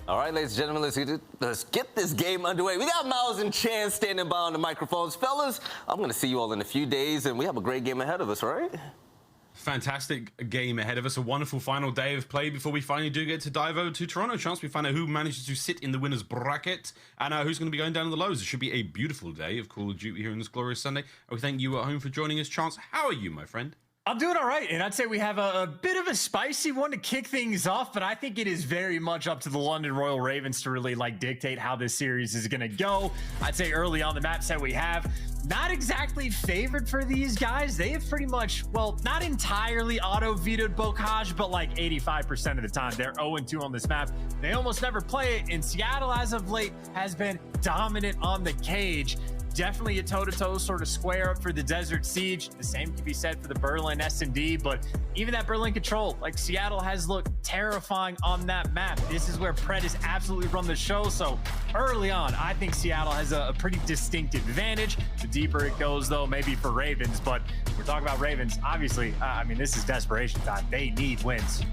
All right, ladies and gentlemen, let's get this game underway. We got Miles and Chance standing by on the microphones. Fellas, I'm going to see you all in a few days, and we have a great game ahead of us, right? Fantastic game ahead of us. A wonderful final day of play before we finally do get to dive over to Toronto. Chance we find out who manages to sit in the winner's bracket and who's going to be going down to the lows. It should be a beautiful day of Call of Duty here on this glorious Sunday. We thank you at home for joining us. Chance, how are you, my friend? I'm doing all right, and I'd say we have a bit of a spicy one to kick things off, but I think it is very much up to the London Royal Ravens to really dictate how this series is going to go. I'd say early on the map set we have, not exactly favored for these guys. They have pretty much, well, not entirely auto-vetoed Bocage, but 85% of the time. They're 0-2 on this map. They almost never play it, and Seattle, as of late, has been dominant on the cage. Definitely a toe-to-toe sort of square up for the Desert Siege. The same can be said for the Berlin S&D, but even that Berlin control, Seattle has looked terrifying on that map. This is where Pred has absolutely run the show, so early on, I think Seattle has a pretty distinct advantage. The deeper it goes, though, maybe for Ravens, but we're talking about Ravens. Obviously, I mean, this is desperation time. They need wins.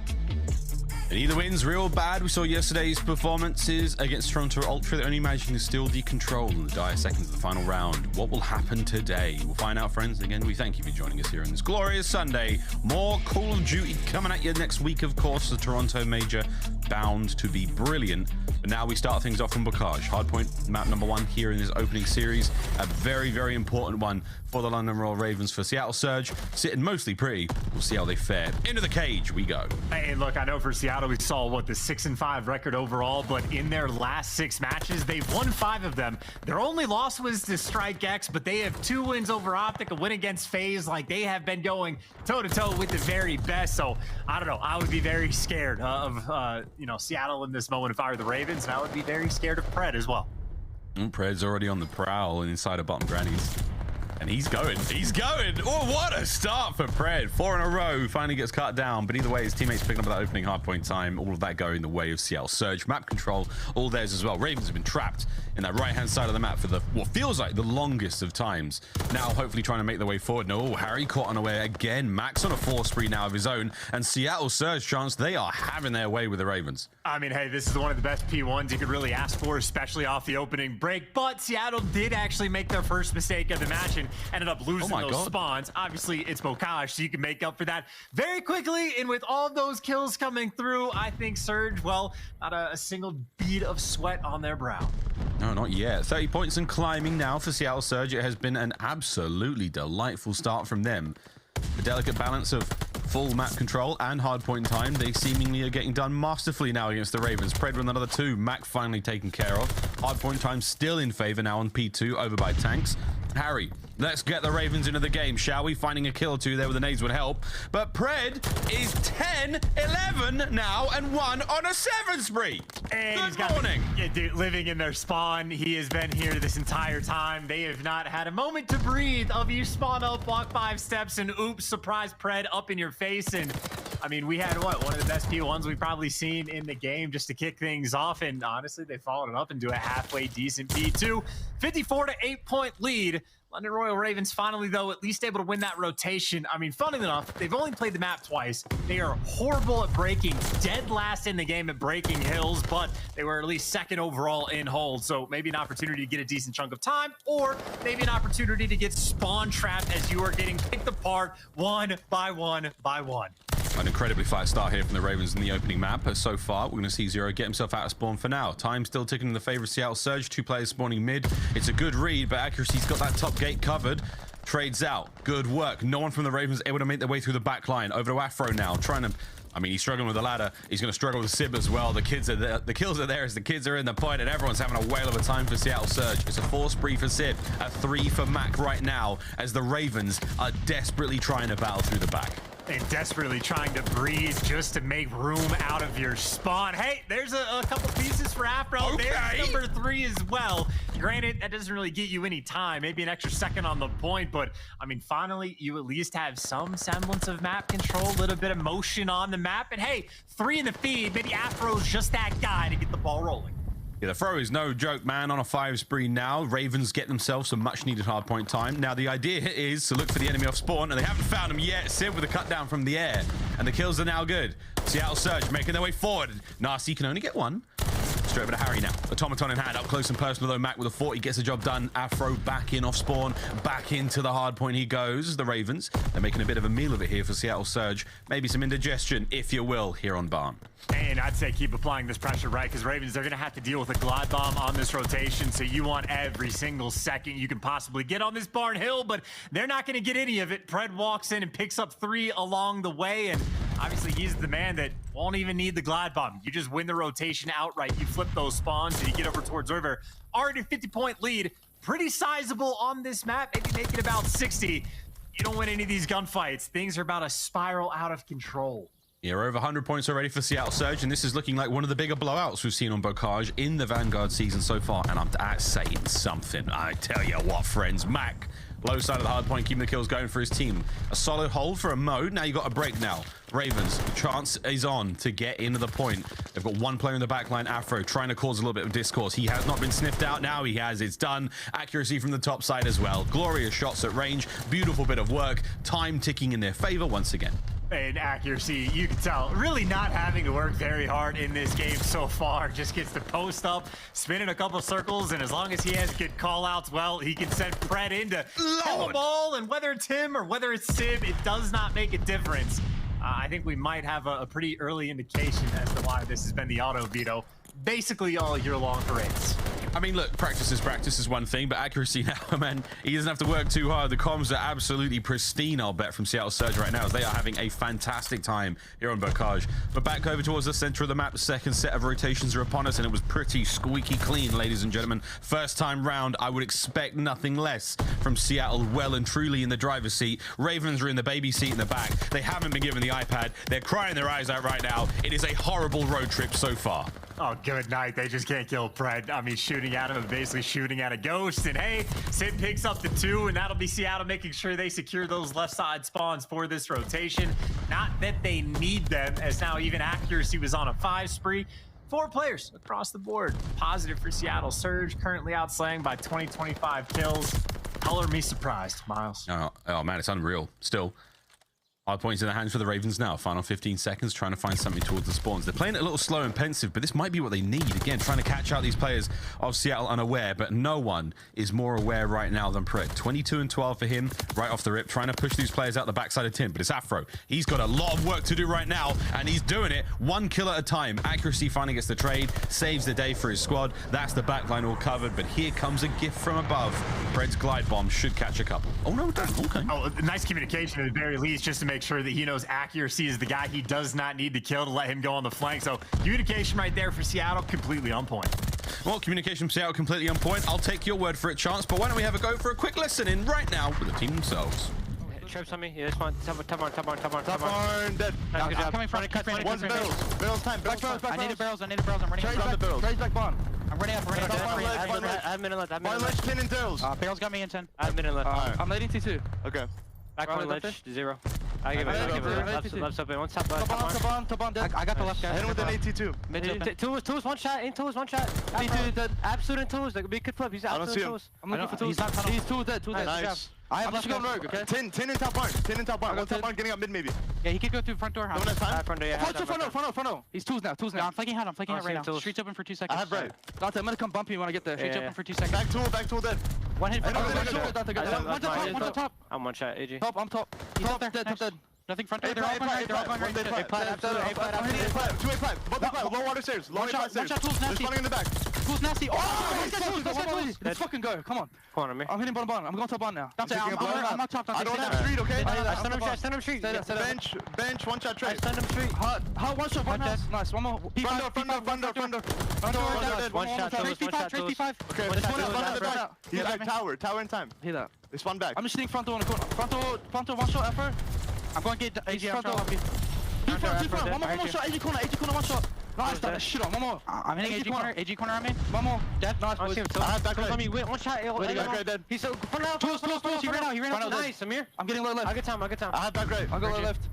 And either wins real bad. We saw yesterday's performances against Toronto Ultra. They're only managing to still decontrol in the dire seconds of the final round. What will happen today? We'll find out, friends. Again, we thank you for joining us here on this glorious Sunday. More Call of Duty coming at you next week, of course. The Toronto Major bound to be brilliant. But now we start things off on Bocage. Hardpoint, map number 1 here in this opening series. A very, very important one for the London Royal Ravens. For Seattle Surge, sitting mostly pretty. We'll see how they fare. Into the cage we go. Hey, look, I know for Seattle, we saw, the 6-5 record overall, but in their last 6 matches, they've won 5 of them. Their only loss was to Strike X, but they have 2 wins over OpTic, a win against FaZe. They have been going toe-to-toe with the very best. So, I don't know. I would be very scared of, Seattle in this moment if I were the Ravens, and I would be very scared of Pred as well. Pred's already on the prowl inside of bottom grannies. And he's going. Oh, what a start for Pred. 4 in a row. Finally gets cut down. But either way, his teammates picking up that opening hardpoint time. All of that going the way of Seattle Surge. Map control, all theirs as well. Ravens have been trapped in that right-hand side of the map for what feels like the longest of times. Now, hopefully trying to make their way forward. No, Harry caught unaware again. Mack's on a 4 spree now of his own. And Seattle Surge, Chance, they are having their way with the Ravens. I mean, hey, this is one of the best P1s you could really ask for, especially off the opening break. But Seattle did actually make their first mistake of the match and ended up losing those spawns. Obviously, it's Bocage, so you can make up for that very quickly. And with all of those kills coming through, I think Surge, well, not a single bead of sweat on their brow. No, not yet. 30 points and climbing now for Seattle Surge. It has been an absolutely delightful start from them. The delicate balance of full map control and hardpoint time, they seemingly are getting done masterfully now against the Ravens. Pred with another 2. Mack finally taken care of. Hardpoint time still in favor now on P2 over by tanks. Harry, let's get the Ravens into the game, shall we? Finding a kill or 2 there with the nades would help. But Pred is 10-11 now and 1 on a 7 spree. And Good morning. Living in their spawn. He has been here this entire time. They have not had a moment to breathe. Of you spawn up, walk 5 steps, and oops, surprise Pred up in your face. And I mean, we had one of the best P1s we've probably seen in the game just to kick things off. And honestly, they followed it up into a halfway decent P2. 54 to 8-point lead. London Royal Ravens finally, though, at least able to win that rotation. I mean, funny enough, they've only played the map twice. They are horrible at breaking, dead last in the game at breaking hills, but they were at least 2nd overall in hold. So maybe an opportunity to get a decent chunk of time, or maybe an opportunity to get spawn trapped as you are getting picked apart one by one by one. An incredibly fast start here from the Ravens in the opening map. But so far, we're going to see Zero get himself out of spawn for now. Time still ticking in the favor of Seattle Surge. 2 players spawning mid. It's a good read, but accuracy's got that top gate covered. Trades out. Good work. No one from the Ravens able to make their way through the back line. Over to Afro now, trying to... I mean, he's struggling with the ladder. He's going to struggle with Simp as well. The kids are there. The kills are there as the kids are in the point, and everyone's having a whale of a time for Seattle Surge. It's a 4 spree for Simp, a 3 for Mack right now, as the Ravens are desperately trying to battle through the back. And desperately trying to breathe just to make room out of your spawn. Hey, there's a couple pieces for Afro. Okay. There's number 3 as well. Granted, that doesn't really get you any time, maybe an extra second on the point, but I mean, finally, you at least have some semblance of map control, a little bit of motion on the map, and hey, 3 in the feed. Maybe Afro's just that guy to get the ball rolling. Yeah, the throw is no joke, man. On a 5 spree now. Ravens get themselves some much needed hardpoint time. Now, the idea is to look for the enemy off spawn, and they haven't found him yet. Simp with a cut down from the air, and the kills are now good. Seattle Surge making their way forward. Nasty can only get 1. straight over to Harry now. Automaton in hand, up close and personal though. Mack with a 40 gets the job done. Afro back in off spawn, back into the hard point he goes. The Ravens, they're making a bit of a meal of it here for Seattle Surge. Maybe some indigestion, if you will, here on Barn. And I'd say keep applying this pressure, right? Because Ravens, they're going to have to deal with a glide bomb on this rotation. So you want every single second you can possibly get on this Barn Hill, but they're not going to get any of it. Pred walks in and picks up 3 along the way. And obviously he's the man that won't even need the glide bomb. You just win the rotation outright. You flip those spawns and you get over towards Røkkr. Already 50-point lead. Pretty sizable on this map. Maybe make it about 60. You don't win any of these gunfights. Things are about to spiral out of control. Yeah, we're over 100 points already for Seattle Surge, and this is looking like one of the bigger blowouts we've seen on Bocage in the Vanguard season so far, and I'm saying something. I tell you what, friends. Mack, low side of the hard point, keeping the kills going for his team. A solid hold for a mode. Now you got a break now. Ravens, chance is on to get into the point. They've got one player in the backline, Afro, trying to cause a little bit of discourse. He has not been sniffed out. Now he has. It's done. Accuracy from the top side as well. Glorious shots at range. Beautiful bit of work. Time ticking in their favor once again. And accuracy, you can tell, really not having to work very hard in this game so far. Just gets to post up, spin in a couple circles, and as long as he has good call-outs, well, he can send Pred in to kill the ball, and whether it's him or whether it's Simp, it does not make a difference. I think we might have a pretty early indication as to why this has been the auto veto basically all year long for Ace. I mean, look, practice is one thing, but accuracy now, man, he doesn't have to work too hard. The comms are absolutely pristine, I'll bet, from Seattle Surge right now, as they are having a fantastic time here on Bocage. But back over towards the center of the map, the second set of rotations are upon us, and it was pretty squeaky clean, ladies and gentlemen. First time round, I would expect nothing less from Seattle, well and truly in the driver's seat. Ravens are in the baby seat in the back. They haven't been given the iPad. They're crying their eyes out right now. It is a horrible road trip so far. Oh, good night. They just can't kill Pred. I mean, shooting at him and basically shooting at a ghost. And hey, Simp picks up the 2, and that'll be Seattle making sure they secure those left side spawns for this rotation. Not that they need them, as now even accuracy was on a 5 spree. 4 players across the board. Positive for Seattle Surge, currently outslaying by 20-25 kills. Color me surprised, Miles. Oh man, it's unreal. Still. Hard points in the hands for the Ravens now. Final 15 seconds, trying to find something towards the spawns. They're playing it a little slow and pensive, but this might be what they need. Again, trying to catch out these players of Seattle unaware, but no one is more aware right now than Pred. 22 and 12 for him, right off the rip, trying to push these players out the backside of Tim, but it's Afro. He's got a lot of work to do right now, and he's doing it 1 kill at a time. Accuracy finally gets the trade, saves the day for his squad. That's the backline all covered, but here comes a gift from above. Pred's glide bomb should catch a couple. Oh, no, it doesn't. Okay. Oh, nice communication at the very least, just to make sure that he knows accuracy is the guy he does not need to kill to let him go on the flank. So communication right there for Seattle, completely on point. Well, communication from Seattle completely on point. I'll take your word for it, Chance, but why don't we have a go for a quick listen in right now with the team themselves. Trips on me. Yeah, this one. Top barn, dead. Nice, good job. Coming from one's barrels. Barrels time. Back barrels. I need the barrels. I'm running Trade back. Trade back barn. I'm running up. I have a minute left. Barn ledge 10 and barrels. Barrels got me in 10. I have a minute left. I'm leading T2. Okay. Back on ledge, 0. I give it. Left's open. One top Top on dead. I got the left guy. Hit him with an AT2. Mid open. Two is one shot. Two is one shot. T2 dead. Absolute and two is like, we could flip. He's absolute tools. I'm looking for tools. He's 2 dead. 2 dead. Nice. I'm just going Røkkr, okay? 10 in top barn. 10 in top barn. One top barn getting up mid maybe. Yeah, he could go through front door. Don't have time. Front door, yeah. Front door. He's 2s now. I'm flanking out right now. Streets open for 2 seconds. I have right. Dante, I'm gonna come bump you when I get there. Streets open for 2 seconds. Back tool dead. One hit. One top. I'm one shot, AG. Top, I'm top. Top dead. Nothing front door. They're all going right. They're all going right. I'm hitting A5. 2 A5. Both A5. Low water stairs. Low water stairs. There's running in the back. Tools nasty. Let's fucking go. Come on. Corner me. I'm hitting bottom barn. I'm going top barn now. I'm not top. I don't have street, okay? I stun him street. Bench, one shot trade. I stun him street. Hot, one shot, one house. Nice, one more. Front door. One shot, trade P5. Okay, this one out, the back. He's back, tower in time. Hear that. They spawn back. I'm just sitting front door in the corner. Front door, one shot, Afro. I'm going to get AG front door. Two front. One more shot, AG corner, one shot. Nice, that shit on, one more. I'm hitting AG corner on me. One more. Dead. Nice, boys. I have back right. On me. One shot. Back right dead. He's front out. Tools. He ran out. Nice, Amir. I'm getting low left. I got time. I have back right. I'll go low left.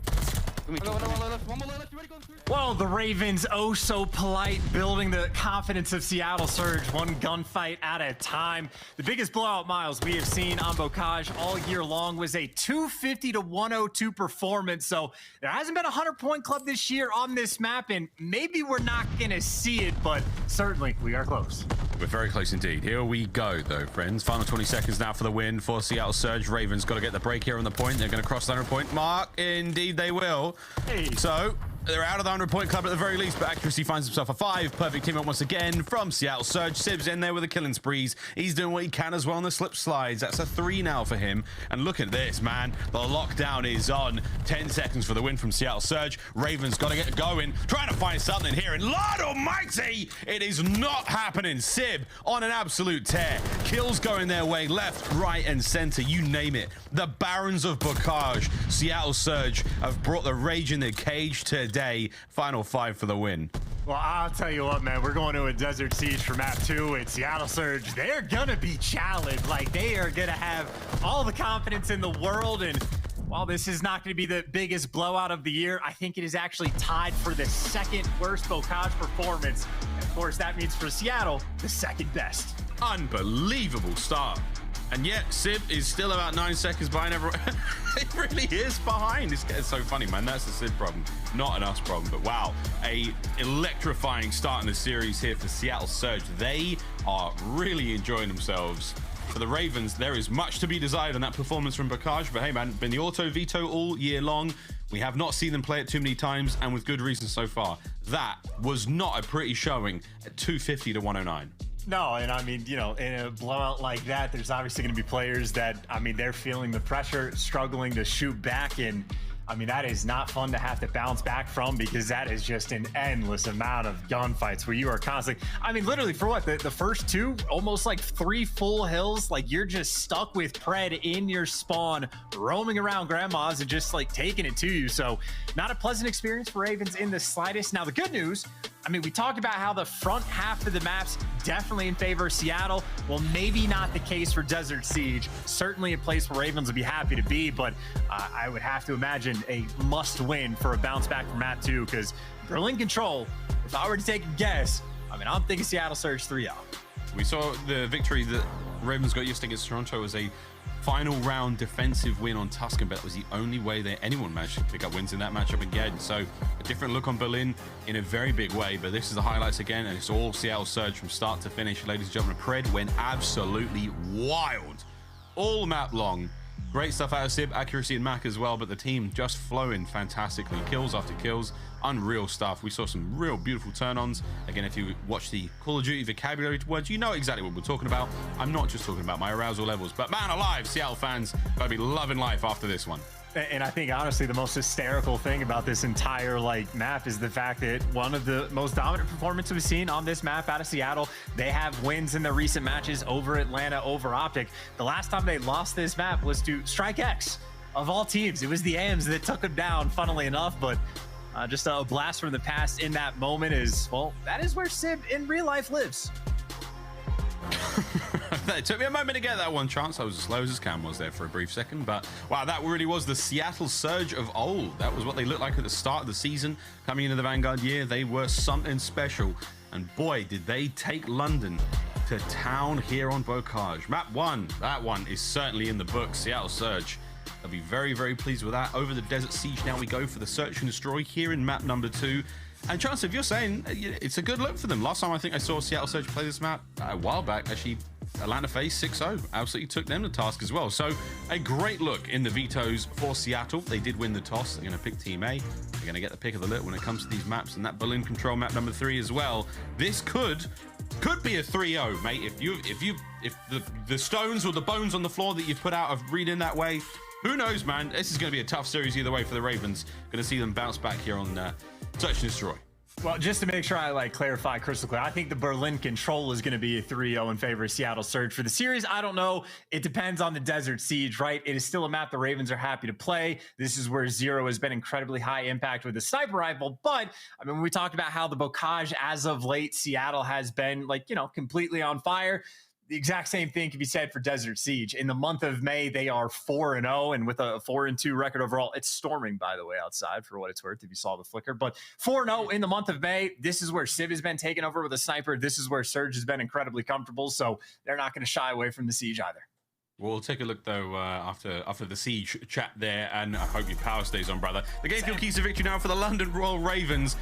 One more left. You ready? Go. Well, the Ravens, oh so polite, building the confidence of Seattle Surge, one gunfight at a time. The biggest blowout, Miles, we have seen on Bocage all year long was a 250 to 102 performance. So there hasn't been a 100-point club this year on this map, and maybe we're not gonna see it, but certainly we are close. We're very close indeed. Here we go, though, friends. Final 20 seconds now for the win for Seattle Surge. Ravens got to get the break here on the point. They're going to cross the 100-point mark. Indeed, they will. Hey. So they're out of the 100-point club at the very least, but Accuracy finds himself a 5. Perfect team up once again from Seattle Surge. Sib's in there with the killing sprees. He's doing what he can as well on the slip slides. That's a 3 now for him. And look at this, man. The lockdown is on. 10 seconds for the win from Seattle Surge. Ravens got to get going. Trying to find something here. And Lord Almighty, it is not happening. Sib on an absolute tear. Kills going their way, left, right, and center. You name it. The Barons of Bocage, Seattle Surge, have brought the rage in the cage today. Final 5 for the win. Well, I'll tell you what, man, we're going to a Desert Siege for map 2 with Seattle Surge. They're gonna be challenged. Like, they are gonna have all the confidence in the world, and while this is not gonna be the biggest blowout of the year, I think it is actually tied for the second worst Bocage performance. And of course, that means for Seattle, the second best. Unbelievable start. And yet, Sib is still about 9 seconds behind everyone. It really is behind. It's so funny, man. That's the Sib problem, not an us problem. But wow, a electrifying start in the series here for Seattle Surge. They are really enjoying themselves. For the Ravens, there is much to be desired on that performance from Bocage. But hey, man, been the auto veto all year long. We have not seen them play it too many times, and with good reason so far. That was not a pretty showing at 250 to 109. No, and I mean, you know, in a blowout like that, there's obviously going to be players that, I mean, they're feeling the pressure, struggling to shoot back, and I mean, that is not fun to have to bounce back from, because that is just an endless amount of gunfights where you are constantly, I mean, literally for what, the first 2, almost like 3 full hills, like you're just stuck with Pred in your spawn, roaming around grandma's and just like taking it to you. So not a pleasant experience for Ravens in the slightest. Now, the good news, I mean, we talked about how the front half of the map's definitely in favor of Seattle. Well, maybe not the case for Desert Siege. Certainly a place where Ravens would be happy to be, but I would have to imagine a must-win for a bounce back from map 2, because Berlin Control, if I were to take a guess, I mean, I'm thinking Seattle Surge 3-0. We saw the victory that Ravens got yesterday against Toronto as a final round defensive win on Tuscan, but that was the only way that anyone managed to pick up wins in that matchup again. So a different look on Berlin in a very big way, but this is the highlights again, and it's all Seattle Surge from start to finish. Ladies and gentlemen, Pred went absolutely wild all map long. Great stuff out of Sib, Accuracy, and Mack as well, but the team just flowing fantastically. Kills after kills, unreal stuff. We saw some real beautiful turn-ons. Again, if you watch the Call of Duty vocabulary words, you know exactly what we're talking about. I'm not just talking about my arousal levels, but man alive, Seattle fans gotta be loving life after this one. And I think, honestly, the most hysterical thing about this entire map is the fact that one of the most dominant performances we've seen on this map out of Seattle, they have wins in their recent matches over Atlanta, over OpTic. The last time they lost this map was to Strike X, of all teams. It was the AMs that took them down, funnily enough, but just a blast from the past in that moment is, well, that is where Sib in real life lives. It took me a moment to get that one chance. I was as slow as Cam was there for a brief second, but wow, that really was the Seattle Surge of old. That was what they looked like at the start of the season. Coming into the Vanguard year, they were something special, and boy, did they take London to town here on Bocage. Map 1, that one is certainly in the book. Seattle Surge, I'll be very, very pleased with that. Over the Desert Siege now we go for the Search and Destroy here in map number 2. And Chance, if you're saying it's a good look for them. Last time I think I saw Seattle Surge play this map a while back, actually Atlanta FaZe 6-0 absolutely took them to task as well. So a great look in the vetoes for Seattle. They did win the toss. They're going to pick Team A. They're going to get the pick of the litter when it comes to these maps, and that Berlin Control map number 3 as well. This could be a 3-0, mate. If the stones or the bones on the floor that you've put out of reading that way, who knows, man? This is going to be a tough series either way for the Ravens. Going to see them bounce back here on Search and Destroy. Well, just to make sure I clarify crystal clear, I think the Berlin Control is going to be a 3-0 in favor of Seattle Surge for the series. I don't know. It depends on the Desert Siege, right? It is still a map the Ravens are happy to play. This is where Zero has been incredibly high impact with the sniper rifle. But I mean, when we talked about how the Bocage as of late, Seattle has been completely on fire. the exact same thing can be said for Desert Siege. In the month of May, they are 4-0, and with a 4-2 record overall. It's storming, by the way, outside for what it's worth, if you saw the flicker. But 4-0 in the month of May. This is where Civ has been taken over with a sniper. This is where Surge has been incredibly comfortable, so they're not going to shy away from the Siege either. We'll take a look, though, after the Siege chat there, and I hope your power stays on, brother. The game field keys to victory now for the London Royal Ravens.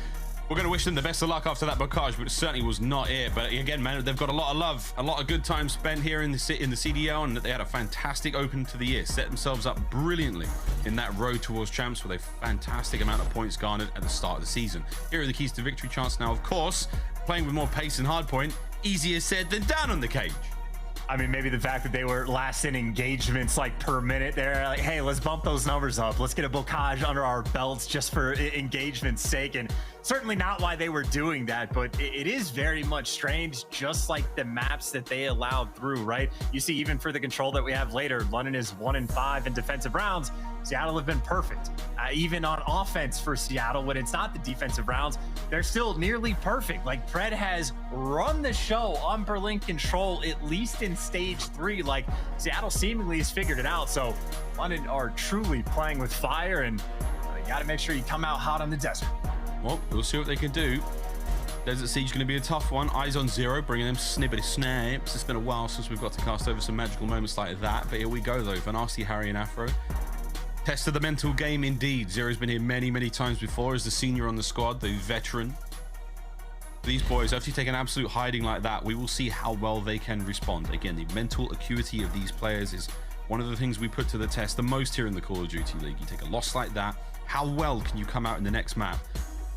We're going to wish them the best of luck after that barrage, but it certainly was not it. But again, man, they've got a lot of love, a lot of good time spent here in the CDL, and they had a fantastic open to the year, set themselves up brilliantly in that road towards champs with a fantastic amount of points garnered at the start of the season. Here are the keys to victory chance now, of course, playing with more pace and hardpoint, easier said than done on the cage. I mean, maybe the fact that they were last in engagements like per minute, they're like, hey, let's bump those numbers up. Let's get a bocage under our belts just for engagement's sake. And certainly not why they were doing that, but it is very much strange, just like the maps that they allowed through, right? You see, even for the control that we have later, London is 1-5 in defensive rounds. Seattle have been perfect. Even on offense for Seattle, when it's not the defensive rounds, they're still nearly perfect. Like, Pred has run the show on Berlin control, at least in stage 3. Like, Seattle seemingly has figured it out. So London are truly playing with fire, and you got to make sure you come out hot on the desert. Well, we'll see what they can do. Desert Siege going to be a tough one. Eyes on zero, bringing them snippety snaps. It's been a while since we've got to cast over some magical moments like that, but here we go, though. Vanasti, Harry, and Afro. Test of the mental game, indeed. Zero's been here many, many times before as the senior on the squad, the veteran. These boys, after you take an absolute hiding like that, we will see how well they can respond. Again, the mental acuity of these players is one of the things we put to the test the most here in the Call of Duty League. You take a loss like that, how well can you come out in the next map,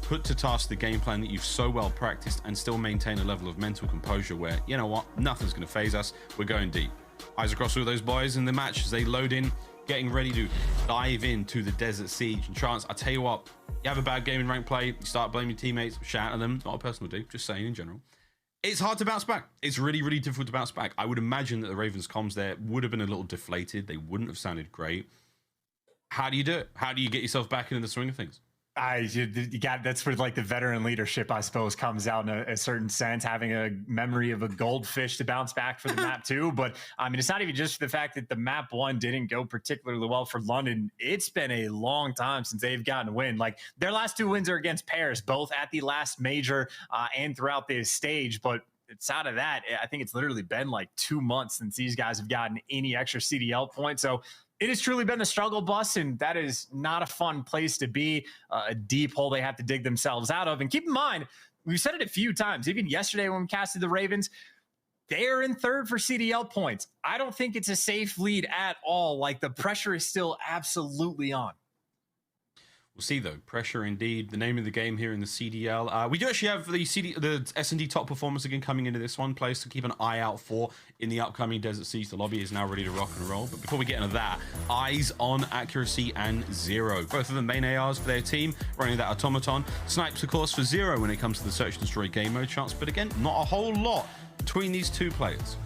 put to task the game plan that you've so well practiced, and still maintain a level of mental composure where, you know what, nothing's going to phase us. We're going deep. Eyes across all those boys in the match as they load in, getting ready to dive into the Desert Siege. And Chance, I tell you what, you have a bad game in ranked play, you start blaming teammates, shouting at them, not a personal dig, just saying in general. It's hard to bounce back. It's really, really difficult to bounce back. I would imagine that the Ravens comms there would have been a little deflated. They wouldn't have sounded great. How do you do it? How do you get yourself back into the swing of things? You got, that's where like the veteran leadership, I suppose, comes out in a certain sense, having a memory of a goldfish to bounce back for the map too. But I mean, it's not even just the fact that the map one didn't go particularly well for London. It's been a long time since they've gotten a win. Like, their last 2 wins are against Paris, both at the last major and throughout this stage. But it's out of that, I think it's literally been like 2 months since these guys have gotten any extra CDL points. So it has truly been the struggle bus, and that is not a fun place to be, a deep hole they have to dig themselves out of. And keep in mind, we've said it a few times, even yesterday when we casted the Ravens, they are in 3rd for CDL points. I don't think it's a safe lead at all. Like, the pressure is still absolutely on. We'll see, though. Pressure, indeed. The name of the game here in the CDL. We do actually have the S&D top performers again coming into this one. Place to keep an eye out for in the upcoming Desert Siege. The lobby is now ready to rock and roll. But before we get into that, eyes on accuracy and Zero. Both of them main ARs for their team, running that automaton. Snipes, of course, for Zero when it comes to the search and destroy game mode chance. But again, not a whole lot between these two players.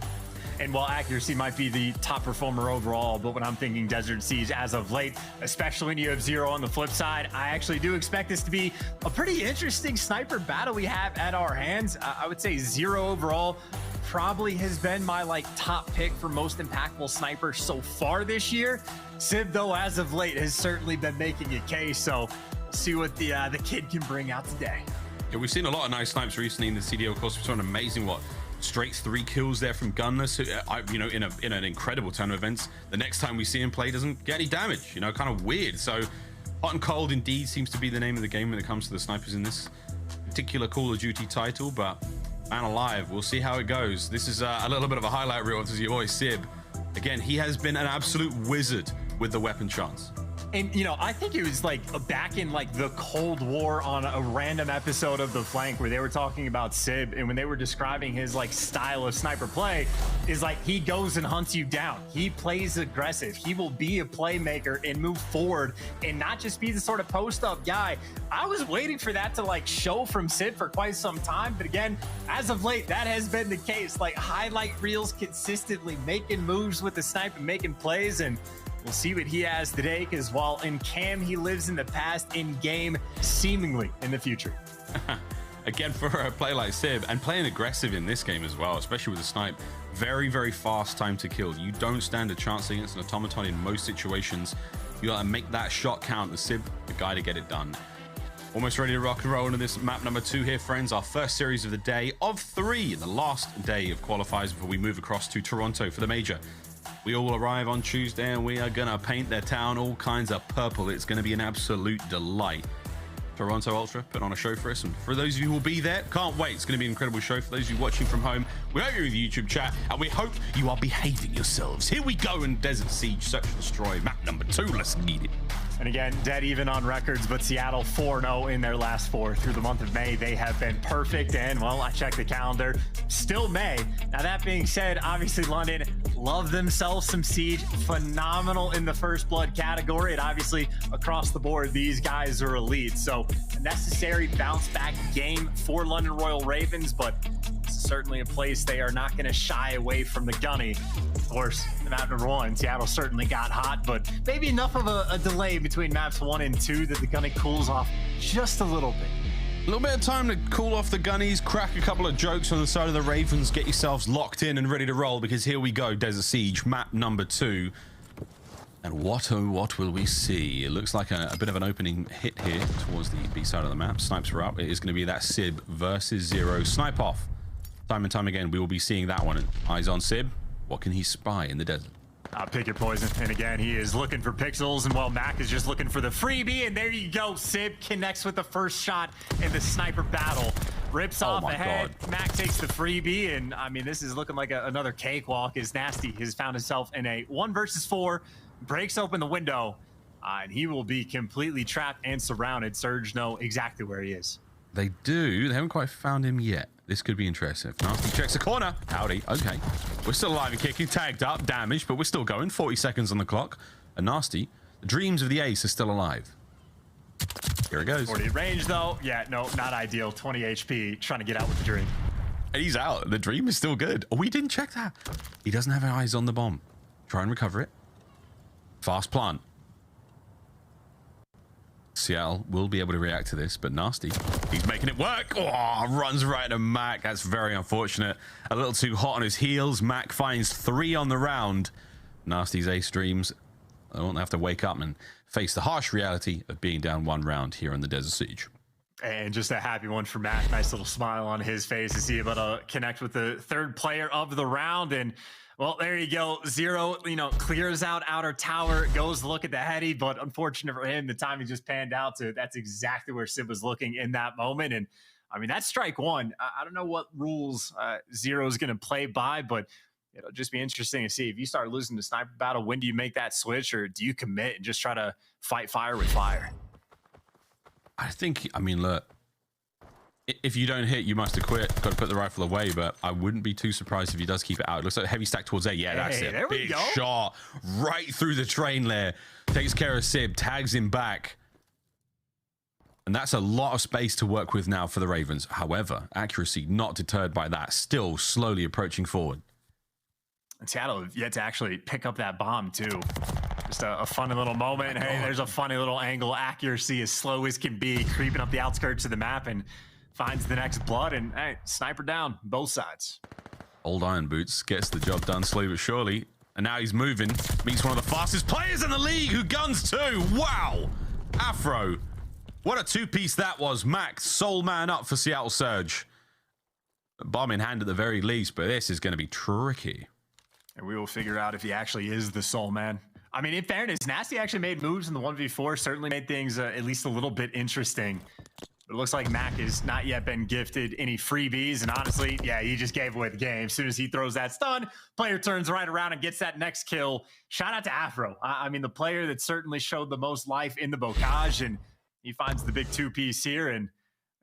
And while accuracy might be the top performer overall, but when I'm thinking Desert Siege as of late, especially when you have Zero on the flip side, I actually do expect this to be a pretty interesting sniper battle we have at our hands. I would say Zero overall probably has been my top pick for most impactful sniper so far this year. Simp, though, as of late, has certainly been making a case, so we'll see what the kid can bring out today. Yeah, we've seen a lot of nice snipes recently in the CDL. Of course, we saw an amazing, straight 3 kills there from Gunless, in an incredible turn of events. The next time we see him play, doesn't get any damage, kind of weird. So hot and cold indeed seems to be the name of the game when it comes to the snipers in this particular Call of Duty title. But man alive, we'll see how it goes. This is a little bit of a highlight reel to your boy Sib. Again, he has been an absolute wizard with the weapon chance. And, I think it was back in the Cold War on a random episode of The Flank where they were talking about Sib, and when they were describing his style of sniper play is he goes and hunts you down. He plays aggressive. He will be a playmaker and move forward and not just be the sort of post-up guy. I was waiting for that to show from Sib for quite some time, but again, as of late, that has been the case. Highlight reels consistently making moves with the snipe and making plays, and we'll see what he has today, because while in cam he lives in the past, in game seemingly in the future. again, for a player like Simp, and playing aggressive in this game as well, especially with the snipe, very, very fast time to kill. You don't stand a chance against an automaton in most situations. You gotta make that shot count. The Simp, the guy to get it done. Almost ready to rock and roll in this map number 2 here, friends. Our first series of the day of 3, the last day of qualifiers before we move across to Toronto for the major. We all arrive on Tuesday and we are gonna paint their town all kinds of purple. It's gonna be an absolute delight. Toronto Ultra put on a show for us, and for those of you who will be there, can't wait. It's going to be an incredible show. For those of you watching from home, we hope you're in the YouTube chat, and we hope you are behaving yourselves. Here we go in Desert Siege Search and Destroy, map number 2. Let's get it. And again, dead even on records, but Seattle 4-0 in their last 4 through the month of May. They have been perfect, and well, I checked the calendar, still May. Now that being said, obviously London love themselves some Siege, phenomenal in the first blood category, and obviously across the board, these guys are elite. So a necessary bounce back game for London Royal Ravens, but it's certainly a place they are not going to shy away from the gunny. Of course, the map number 1, Seattle certainly got hot, but maybe enough of a delay between maps 1 and 2 that the gunny cools off just a little bit. A little bit of time to cool off the gunnies, crack a couple of jokes on the side of the Ravens, get yourselves locked in and ready to roll, because here we go, Desert Siege, map number 2. And what, oh, what will we see? It looks like a bit of an opening hit here towards the B side of the map. Snipes are up. It is going to be that Sib versus Zero. Snipe off. Time and time again, we will be seeing that one. Eyes on Sib. What can he spy in the desert? Pick your poison. And again, he is looking for pixels, and while Mack is just looking for the freebie, and there you go. Sib connects with the first shot in the sniper battle. Rips off ahead. Mack takes the freebie, and I mean, this is looking like another cakewalk, as Nasty has found himself in a 1 versus 4, breaks open the window, and he will be completely trapped and surrounded. Surge know exactly where he is. They do. They haven't quite found him yet. This could be interesting. Nasty checks the corner. Howdy. Okay. We're still alive and kicking. Tagged up. Damaged, but we're still going. 40 seconds on the clock. And Nasty, the dreams of the ace are still alive. Here it goes. 40 range, though. Yeah, no, not ideal. 20 HP. Trying to get out with the dream. And he's out. The dream is still good. Oh, we didn't check that. He doesn't have eyes on the bomb. Try and recover it. Fast plant. Seattle will be able to react to this, but Nasty, he's making it work. Oh, runs right to Mack. That's very unfortunate. A little too hot on his heels. Mack finds 3 on the round. Nasty's ace dreams. I won't have to wake up and face the harsh reality of being down 1 round here in the Desert Siege. And just a happy one for Mack. Nice little smile on his face as he able to connect with the 3rd player of the round. And well, there you go. Zero, clears out outer tower, goes to look at the heady, but unfortunate for him, the timing just panned out to that's exactly where Sid was looking in that moment. And I mean, that's strike 1. I don't know what rules Zero is going to play by, but it'll just be interesting to see if you start losing the sniper battle. When do you make that switch, or do you commit and just try to fight fire with fire? I mean, look, if you don't hit, you must have quit. Got to put the rifle away, but I wouldn't be too surprised if he does keep it out. It looks like a heavy stack towards A. Yeah, that's it. There we Big go. shot right through the train layer. Takes care of Sib, tags him back. And that's a lot of space to work with now for the Ravens. However, accuracy not deterred by that. Still slowly approaching forward. And Seattle have yet to actually pick up that bomb, too. Just a funny little moment. Hey, there's a funny little angle. Accuracy as slow as can be, creeping up the outskirts of the map, and finds the next blood, and hey, sniper down, both sides. Old Iron Boots gets the job done slowly but surely, and now he's moving. Meets one of the fastest players in the league who guns too. Wow! Afro. What a 2-piece that was. Mack, sole man up for Seattle Surge. Bomb in hand at the very least, but this is going to be tricky. And we will figure out if he actually is the sole man. I mean, in fairness, Nasty actually made moves in the 1v4, certainly made things at least a little bit interesting. But it looks like Mack has not yet been gifted any freebies. And honestly, yeah, he just gave away the game. As soon as he throws that stun, player turns right around and gets that next kill. Shout out to Afro. I mean, the player that certainly showed the most life in the bocage. And he finds the big 2-piece here. And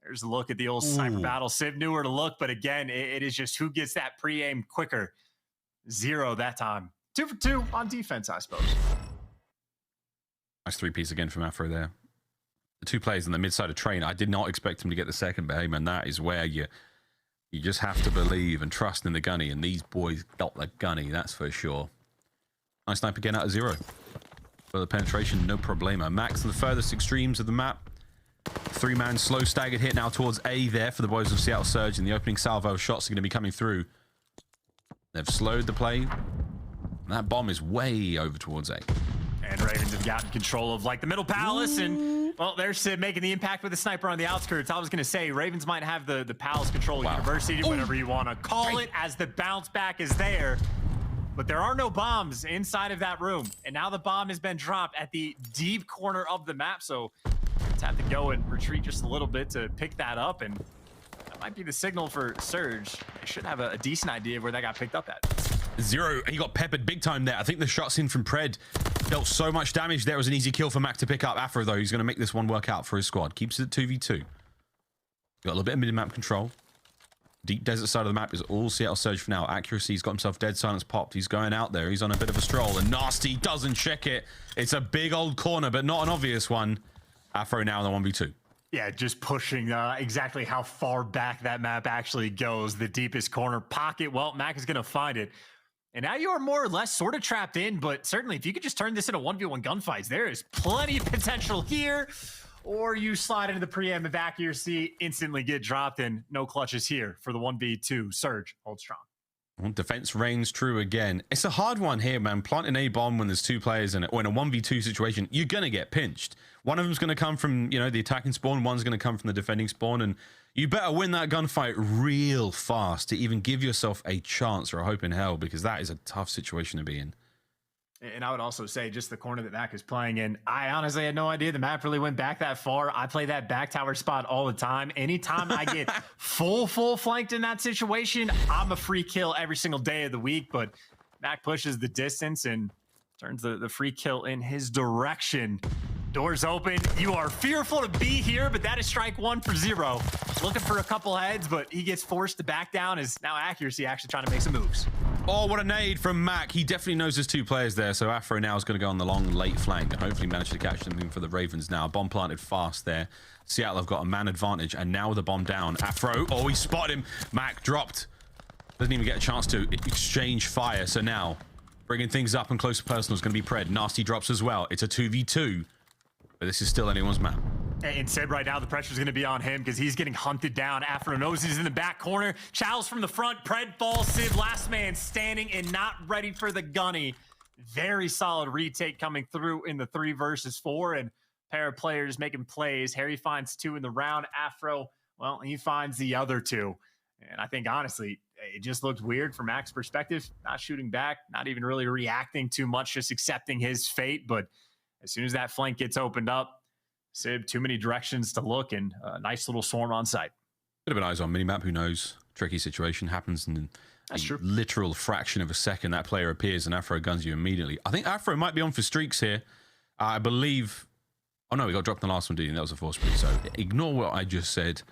there's a look at the old sniper battle. Civ knew where to look. But again, it is just who gets that pre-aim quicker. Zero that time. 2 for 2 on defense, I suppose. Nice 3-piece again from Afro there. The 2 players on the mid-side of train. I did not expect him to get the second, but hey, man, that is where you just have to believe and trust in the gunny, and these boys got the gunny, that's for sure. Nice snipe again out of Zero. For the penetration, no problema. Mack's on the furthest extremes of the map. Three-man slow staggered hit now towards A there for the boys of Seattle Surge, and the opening salvo of shots are going to be coming through. They've slowed the play. That bomb is way over towards A. And Ravens have gotten control of like the middle palace, and well, there's Sid making the impact with the sniper on the outskirts. I was gonna say Ravens might have the palace control university, whatever you want to call it, as the bounce back is there. But there are no bombs inside of that room, and now the bomb has been dropped at the deep corner of the map. So let's have to go and retreat just a little bit to pick that up, and that might be the signal for Surge. They should have a decent idea of where that got picked up at. Zero, he got peppered big time there. I think the shots in from Pred dealt so much damage there. It was an easy kill for Mack to pick up. Afro, though, he's going to make this one work out for his squad. Keeps it at 2v2. Got a little bit of mid-map control. Deep desert side of the map is all Seattle Surge for now. Accuracy, he's got himself dead silence popped. He's going out there. He's on a bit of a stroll, and Nasty doesn't check it. It's a big old corner, but not an obvious one. Afro now in the 1v2. Yeah, just pushing exactly how far back that map actually goes. The deepest corner pocket. Well, Mack is going to find it. And now you are more or less sort of trapped in, but certainly if you could just turn this into 1v1 gunfights, there is plenty of potential here. Or you slide into the preempt of accuracy, instantly get dropped, and no clutches here for the 1v2. Surge, hold strong. Well, defense reigns true again. It's a hard one here, man. Planting a bomb when there's two players in it, or in a 1v2 situation, you're going to get pinched. One of them's going to come from, you know, the attacking spawn. One's going to come from the defending spawn. And you better win that gunfight real fast to even give yourself a chance or a hope in hell, because that is a tough situation to be in. And I would also say just the corner that Mack is playing in, I honestly had no idea the map really went back that far. I play that back tower spot all the time. Anytime I get full flanked in that situation, I'm a free kill every single day of the week. But Mack pushes the distance and turns the free kill in his direction. Doors open. You are fearful to be here, but that is strike one for Zero. Looking for a couple heads, but he gets forced to back down as now Accuracy actually trying to make some moves. Oh, what a nade from Mack. He definitely knows there's two players there, so Afro now is going to go on the long late flank and hopefully manage to catch them for the Ravens now. Bomb planted fast there. Seattle have got a man advantage, and now with the bomb down, Afro, oh, he spotted him. Mack dropped. Doesn't even get a chance to exchange fire, so now bringing things up and close to personal is going to be Pred. Nasty drops as well. It's a 2v2, but this is still anyone's map. And Sid right now, the pressure is going to be on him because he's getting hunted down. Afro knows he's in the back corner. Chow's from the front. Pred falls. Sid, last man standing and not ready for the gunny. Very solid retake coming through in the 3 versus 4. And pair of players making plays. Harry finds 2 in the round. Afro, well, he finds the other 2. And I think, honestly, it just looked weird from Mack's perspective. Not shooting back, not even really reacting too much, just accepting his fate. But as soon as that flank gets opened up, Sib, too many directions to look, and a nice little swarm on site. Bit of an eyes on minimap, who knows? Tricky situation happens in a literal fraction of a second. That player appears and Afro guns you immediately. I think Afro might be on for streaks here. I believe... Oh no, he got dropped in the last one, didn't he? That was a force breach, so ignore what I just said.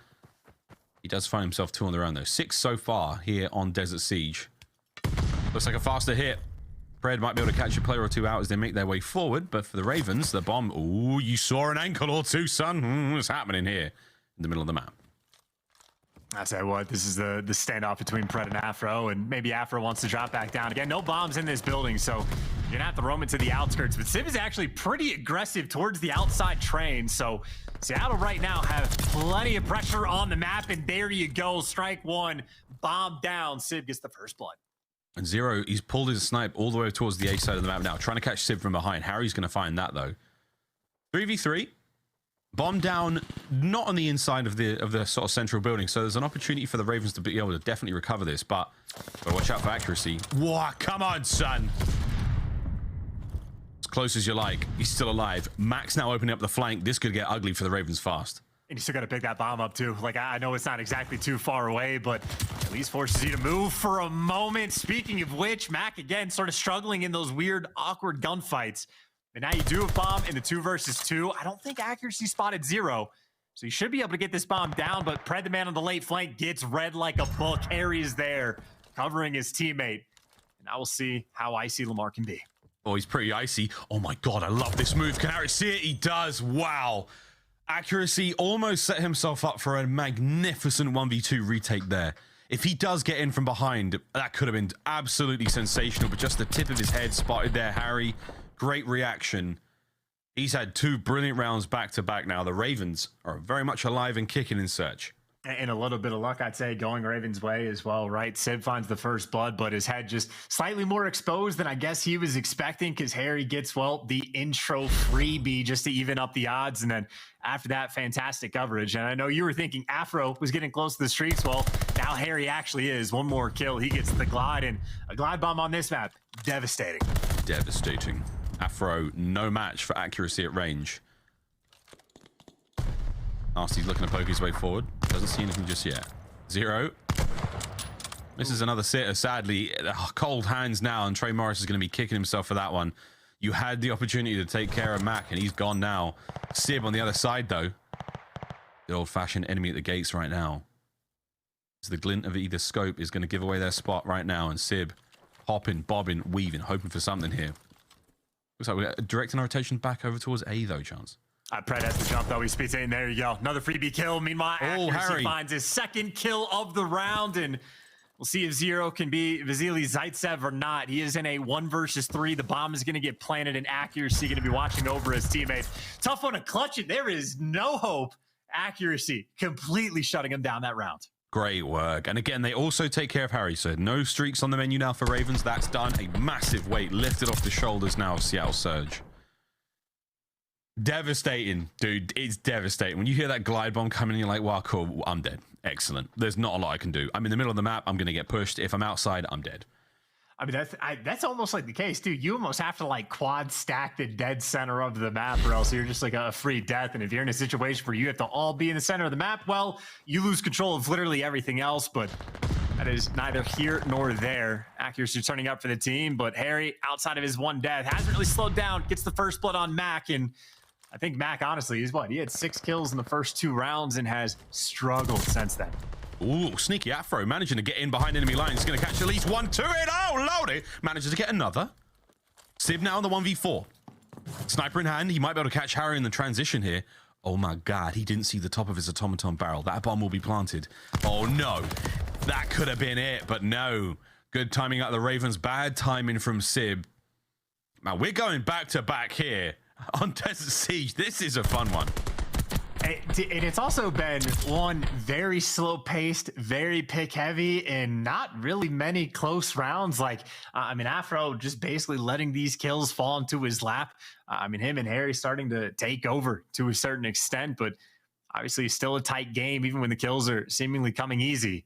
He does find himself 2 on the round though. 6 so far here on Desert Siege. Looks like a faster hit. Pred might be able to catch a player or 2 out as they make their way forward, but for the Ravens, the bomb... Ooh, you saw an ankle or 2, son. What's happening here in the middle of the map? I tell you what, this is the standoff between Pred and Afro, and maybe Afro wants to drop back down. Again, no bombs in this building, so you're gonna have to roam into the outskirts, but Simp is actually pretty aggressive towards the outside train, so Seattle right now have plenty of pressure on the map, and there you go, strike 1, bomb down. Simp gets the first blood. And Zero, he's pulled his snipe all the way towards the A side of the map now, trying to catch Sib from behind. Harry's going to find that, though. 3v3. Bomb down, not on the inside of the sort of central building, so there's an opportunity for the Ravens to be able to definitely recover this, but gotta watch out for accuracy. Whoa, come on, son! As close as you like. He's still alive. Mack's now opening up the flank. This could get ugly for the Ravens fast. And you still got to pick that bomb up, too. Like, I know it's not exactly too far away, but at least forces you to move for a moment. Speaking of which, Mack, again, sort of struggling in those weird, awkward gunfights. And now you do a bomb in the 2 versus 2. I don't think accuracy spotted Zero, so you should be able to get this bomb down, but Pred, the man on the late flank, gets read like a book. Harry is there, covering his teammate. And now we'll see how icy Lamar can be. Oh, he's pretty icy. Oh, my God, I love this move. Can Harry see it? He does. Wow. Accuracy almost set himself up for a magnificent 1v2 retake there. If he does get in from behind, that could have been absolutely sensational, but just the tip of his head spotted there, Harry. Great reaction. He's had 2 brilliant rounds back to back now. The Ravens are very much alive and kicking in search. And a little bit of luck, I'd say, going Ravens' way as well, right? Simp finds the first blood, but his head just slightly more exposed than I guess he was expecting, because Harry gets, well, the intro freebie just to even up the odds. And then after that, fantastic coverage. And I know you were thinking Afro was getting close to the streaks. Well, now Harry actually is. One more kill. He gets the glide, and a glide bomb on this map. Devastating. Devastating. Afro, no match for accuracy at range. Nasty's looking to poke his way forward. Doesn't see anything just yet. Zero. This is another sitter, sadly. Cold hands now, and Trey Morris is going to be kicking himself for that one. You had the opportunity to take care of Mack, and he's gone now. Sib on the other side, though. The old-fashioned enemy at the gates right now. So the glint of either scope is going to give away their spot right now, and Sib hopping, bobbing, weaving, hoping for something here. Looks like we're directing our attention back over towards A, though, Chance. Pred has to jump, though. He speeds in. There you go. Another freebie kill. Meanwhile, Accuracy finds his second kill of the round, and we'll see if Zero can be Vasily Zaitsev or not. He is in a 1 versus 3. The bomb is going to get planted, and Accuracy going to be watching over his teammates. Tough one to clutch it. There is no hope. Accuracy completely shutting him down that round. Great work. And again, they also take care of Harry. So no streaks on the menu now for Ravens. That's done. A massive weight lifted off the shoulders now of Seattle Surge. Devastating, dude. It's devastating. When you hear that glide bomb coming, you're like, wow, cool, I'm dead. Excellent. There's not a lot I can do. I'm in the middle of the map. I'm going to get pushed. If I'm outside, I'm dead. I mean, that's almost like the case, dude. You almost have to like quad stack the dead center of the map, or else you're just like a free death. And if you're in a situation where you have to all be in the center of the map, well, you lose control of literally everything else. But that is neither here nor there. Accuracy turning up for the team, but Harry, outside of his 1 death, hasn't really slowed down. Gets the first blood on Mack, and I think Mack, honestly, is what? He had 6 kills in the first 2 rounds and has struggled since then. Ooh, sneaky Afro managing to get in behind enemy lines. He's going to catch at least 1 to it. Oh, loaded. Manages to get another. Sib now on the 1v4. Sniper in hand. He might be able to catch Harry in the transition here. Oh my God, he didn't see the top of his automaton barrel. That bomb will be planted. Oh no, that could have been it, but no. Good timing out of the Ravens. Bad timing from Sib. Now we're going back to back here on Desert Siege. This is a fun one. And it's also been one very slow-paced, very pick-heavy, and not really many close rounds. Like, I mean, Afro just basically letting these kills fall into his lap. I mean, him and Harry starting to take over to a certain extent, but obviously still a tight game, even when the kills are seemingly coming easy.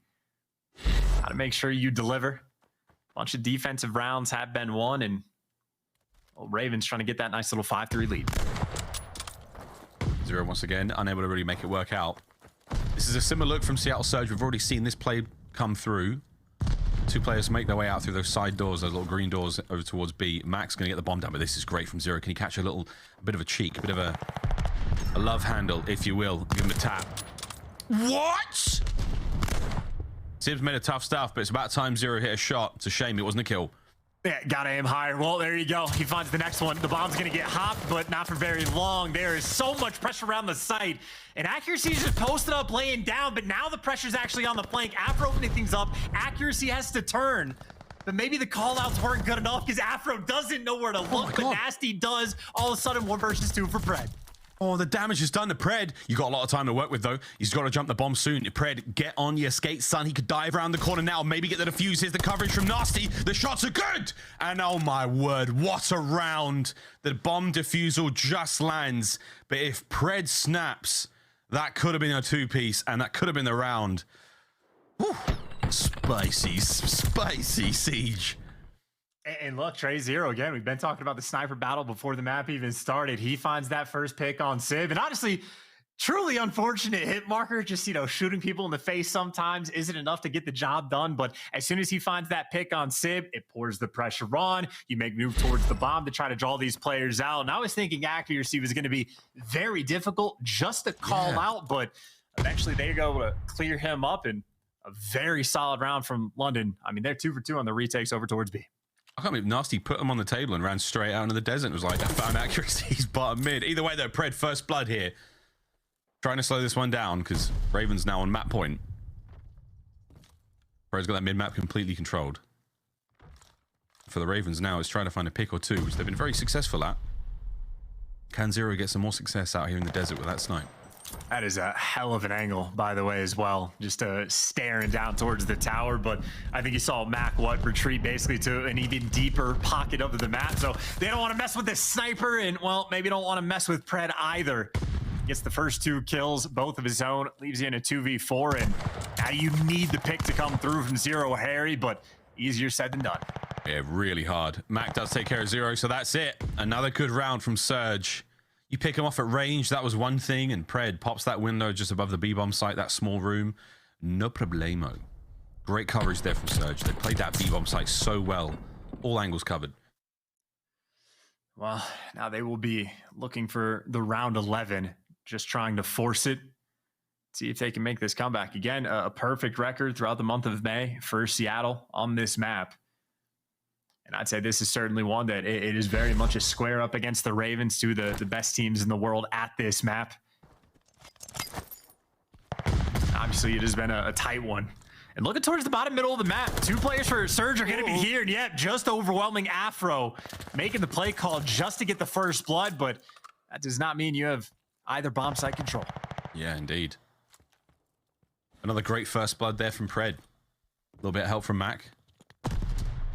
Got to make sure you deliver. A bunch of defensive rounds have been won, and well, Ravens trying to get that nice little 5-3 lead. Zero once again, unable to really make it work out. This is a similar look from Seattle Surge. We've already seen this play come through. 2 players make their way out through those side doors, those little green doors over towards B. Mack's going to get the bomb down, but this is great from Zero. Can he catch a bit of a cheek, a bit of a love handle, if you will? Give him a tap. What? Sib's made a tough stuff, but it's about time Zero hit a shot. It's a shame it wasn't a kill. Yeah, gotta aim higher. Well, there you go. He finds the next one. The bomb's gonna get hopped, but not for very long. There is so much pressure around the site, and Accuracy is just posted up, laying down, but now the pressure's actually on the flank. Afro opening things up. Accuracy has to turn, but maybe the call-outs weren't good enough because Afro doesn't know where to look, but Nasty does. All of a sudden, 1 versus 2 for Pred. Oh, the damage is done to Pred. You got a lot of time to work with, though. He's got to jump the bomb soon. Pred, get on your skates, son. He could dive around the corner now. Maybe get the defuse. Here's the coverage from Nasty. The shots are good. And oh, my word, what a round. The bomb defusal just lands. But if Pred snaps, that could have been a 2-piece, and that could have been the round. Whew. Spicy Siege. And look, Trey Zero again. We've been talking about the sniper battle before the map even started. He finds that first pick on Sib, and honestly, truly unfortunate hit marker. Just, you know, shooting people in the face sometimes isn't enough to get the job done. But as soon as he finds that pick on Sib, it pours the pressure on. You make move towards the bomb to try to draw these players out. And I was thinking Accuracy was going to be very difficult just to call out, but eventually they go to clear him up, and a very solid round from London. I mean, they're 2 for 2 on the retakes over towards B. I can't believe Nasty put him on the table and ran straight out into the desert. It was like, I found Accuracy's bottom mid. Either way, though, Pred first blood here. Trying to slow this one down because Raven's now on map point. Pred's got that mid-map completely controlled. For the Ravens now, is trying to find a pick or 2, which they've been very successful at. Can Zero get some more success out here in the desert with that snipe? That is a hell of an angle, by the way, as well. Just staring down towards the tower. But I think you saw Mack retreat basically to an even deeper pocket of the map. So they don't want to mess with this sniper, and well, maybe don't want to mess with Pred either. Gets the first 2 kills, both of his own, leaves you in a 2v4, and now you need the pick to come through from Zero Harry, but easier said than done. Yeah, really hard. Mack does take care of Zero, so that's it. Another good round from Surge. You pick him off at range, that was one thing, and Pred pops that window just above the B-bomb site, that small room. No problemo. Great coverage there from Surge. They played that B-bomb site so well. All angles covered. Well, now they will be looking for the round 11, just trying to force it. See if they can make this comeback. Again, a perfect record throughout the month of May for Seattle on this map. And I'd say this is certainly one that it is very much a square up against the Ravens, two the best teams in the world at this map. Obviously, it has been a tight one. And looking towards the bottom middle of the map, 2 players for Surge are going to be here. And yep, just overwhelming Afro, making the play call just to get the first blood. But that does not mean you have either bomb site control. Yeah, indeed. Another great first blood there from Pred. A little bit of help from Mack.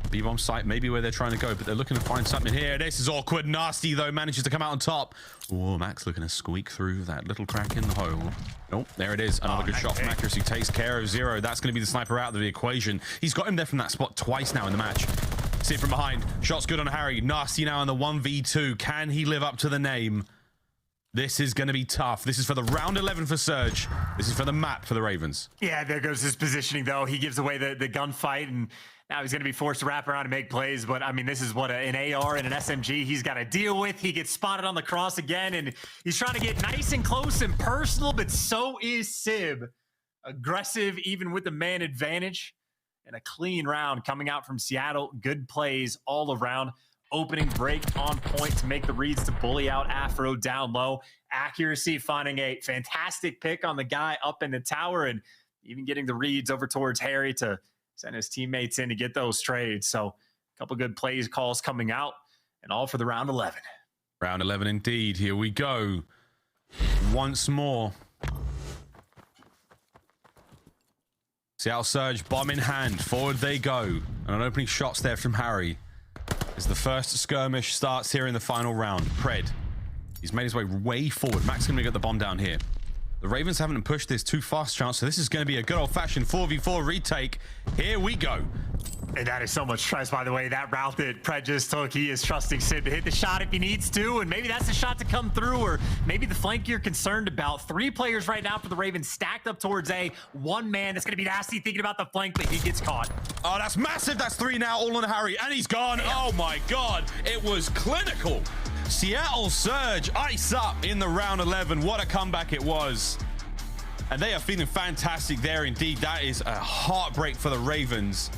B-bomb site, maybe where they're trying to go, but they're looking to find something here. This is awkward. Nasty, though, manages to come out on top. Oh, Mack's looking to squeak through that little crack in the hole. Nope, there it is. Another good shot from Accuracy. Takes care of Zero. That's going to be the sniper out of the equation. He's got him there from that spot twice now in the match. See it from behind. Shot's good on Harry. Nasty now in the 1v2. Can he live up to the name? This is going to be tough. This is for the round 11 for Surge. This is for the map for the Ravens. Yeah, there goes his positioning, though. He gives away the gunfight, and now he's going to be forced to wrap around and make plays. But, I mean, this is what an AR and an SMG he's got to deal with. He gets spotted on the cross again, and he's trying to get nice and close and personal, but so is Sib. Aggressive, even with the man advantage. And a clean round coming out from Seattle. Good plays all around. Opening break on point to make the reads to bully out Afro down low. Accuracy finding a fantastic pick on the guy up in the tower, and even getting the reads over towards Harry to send his teammates in to get those trades. So a couple good plays calls coming out, and all for the round 11. Round 11 indeed. Here we go. Once more. Seattle Surge, bomb in hand. Forward they go. And an opening shots there from Harry. As the first skirmish starts here in the final round. Pred, he's made his way forward. Mack's going to get the bomb down here. The Ravens haven't pushed this too fast, chance, so this is going to be a good old-fashioned 4v4 retake. Here we go. And that is so much trust, by the way. That route that Pred just took, he is trusting Sid to hit the shot if he needs to, and maybe that's the shot to come through, or maybe the flank you're concerned about. 3 players right now for the Ravens stacked up towards A. 1 man that's going to be nasty thinking about the flank, but he gets caught. Oh, that's massive. That's 3 now, all on Harry, and he's gone. Damn. Oh my God, it was clinical. Seattle Surge ice up in the round 11. What a comeback it was. And they are feeling fantastic there indeed. That is a heartbreak for the Ravens.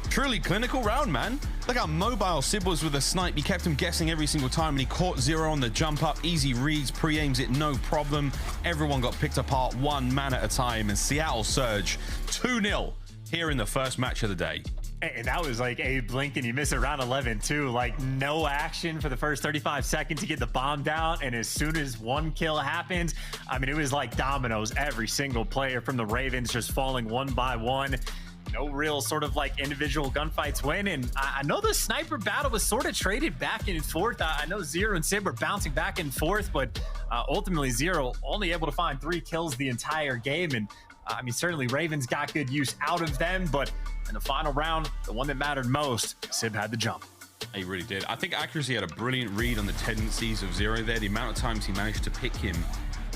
Truly clinical round, man. Look how mobile Sib was with the snipe. He kept him guessing every single time, and he caught Zero on the jump up. Easy reads, pre-aims it, no problem. Everyone got picked apart 1 man at a time, and Seattle Surge 2-0 here in the first match of the day. And that was like a blink and you miss it, round 11 too. Like no action for the first 35 seconds to get the bomb down, and as soon as 1 kill happens, I mean, it was like dominoes. Every single player from the Ravens just falling 1 by 1. No real sort of like individual gunfights win. And I know the sniper battle was sort of traded back and forth. I know Zero and Sib were bouncing back and forth, but ultimately Zero only able to find 3 kills the entire game. And I mean, certainly Ravens got good use out of them, but in the final round, the one that mattered most, Sib had the jump. He really did. I think Accuracy had a brilliant read on the tendencies of Zero there. The amount of times he managed to pick him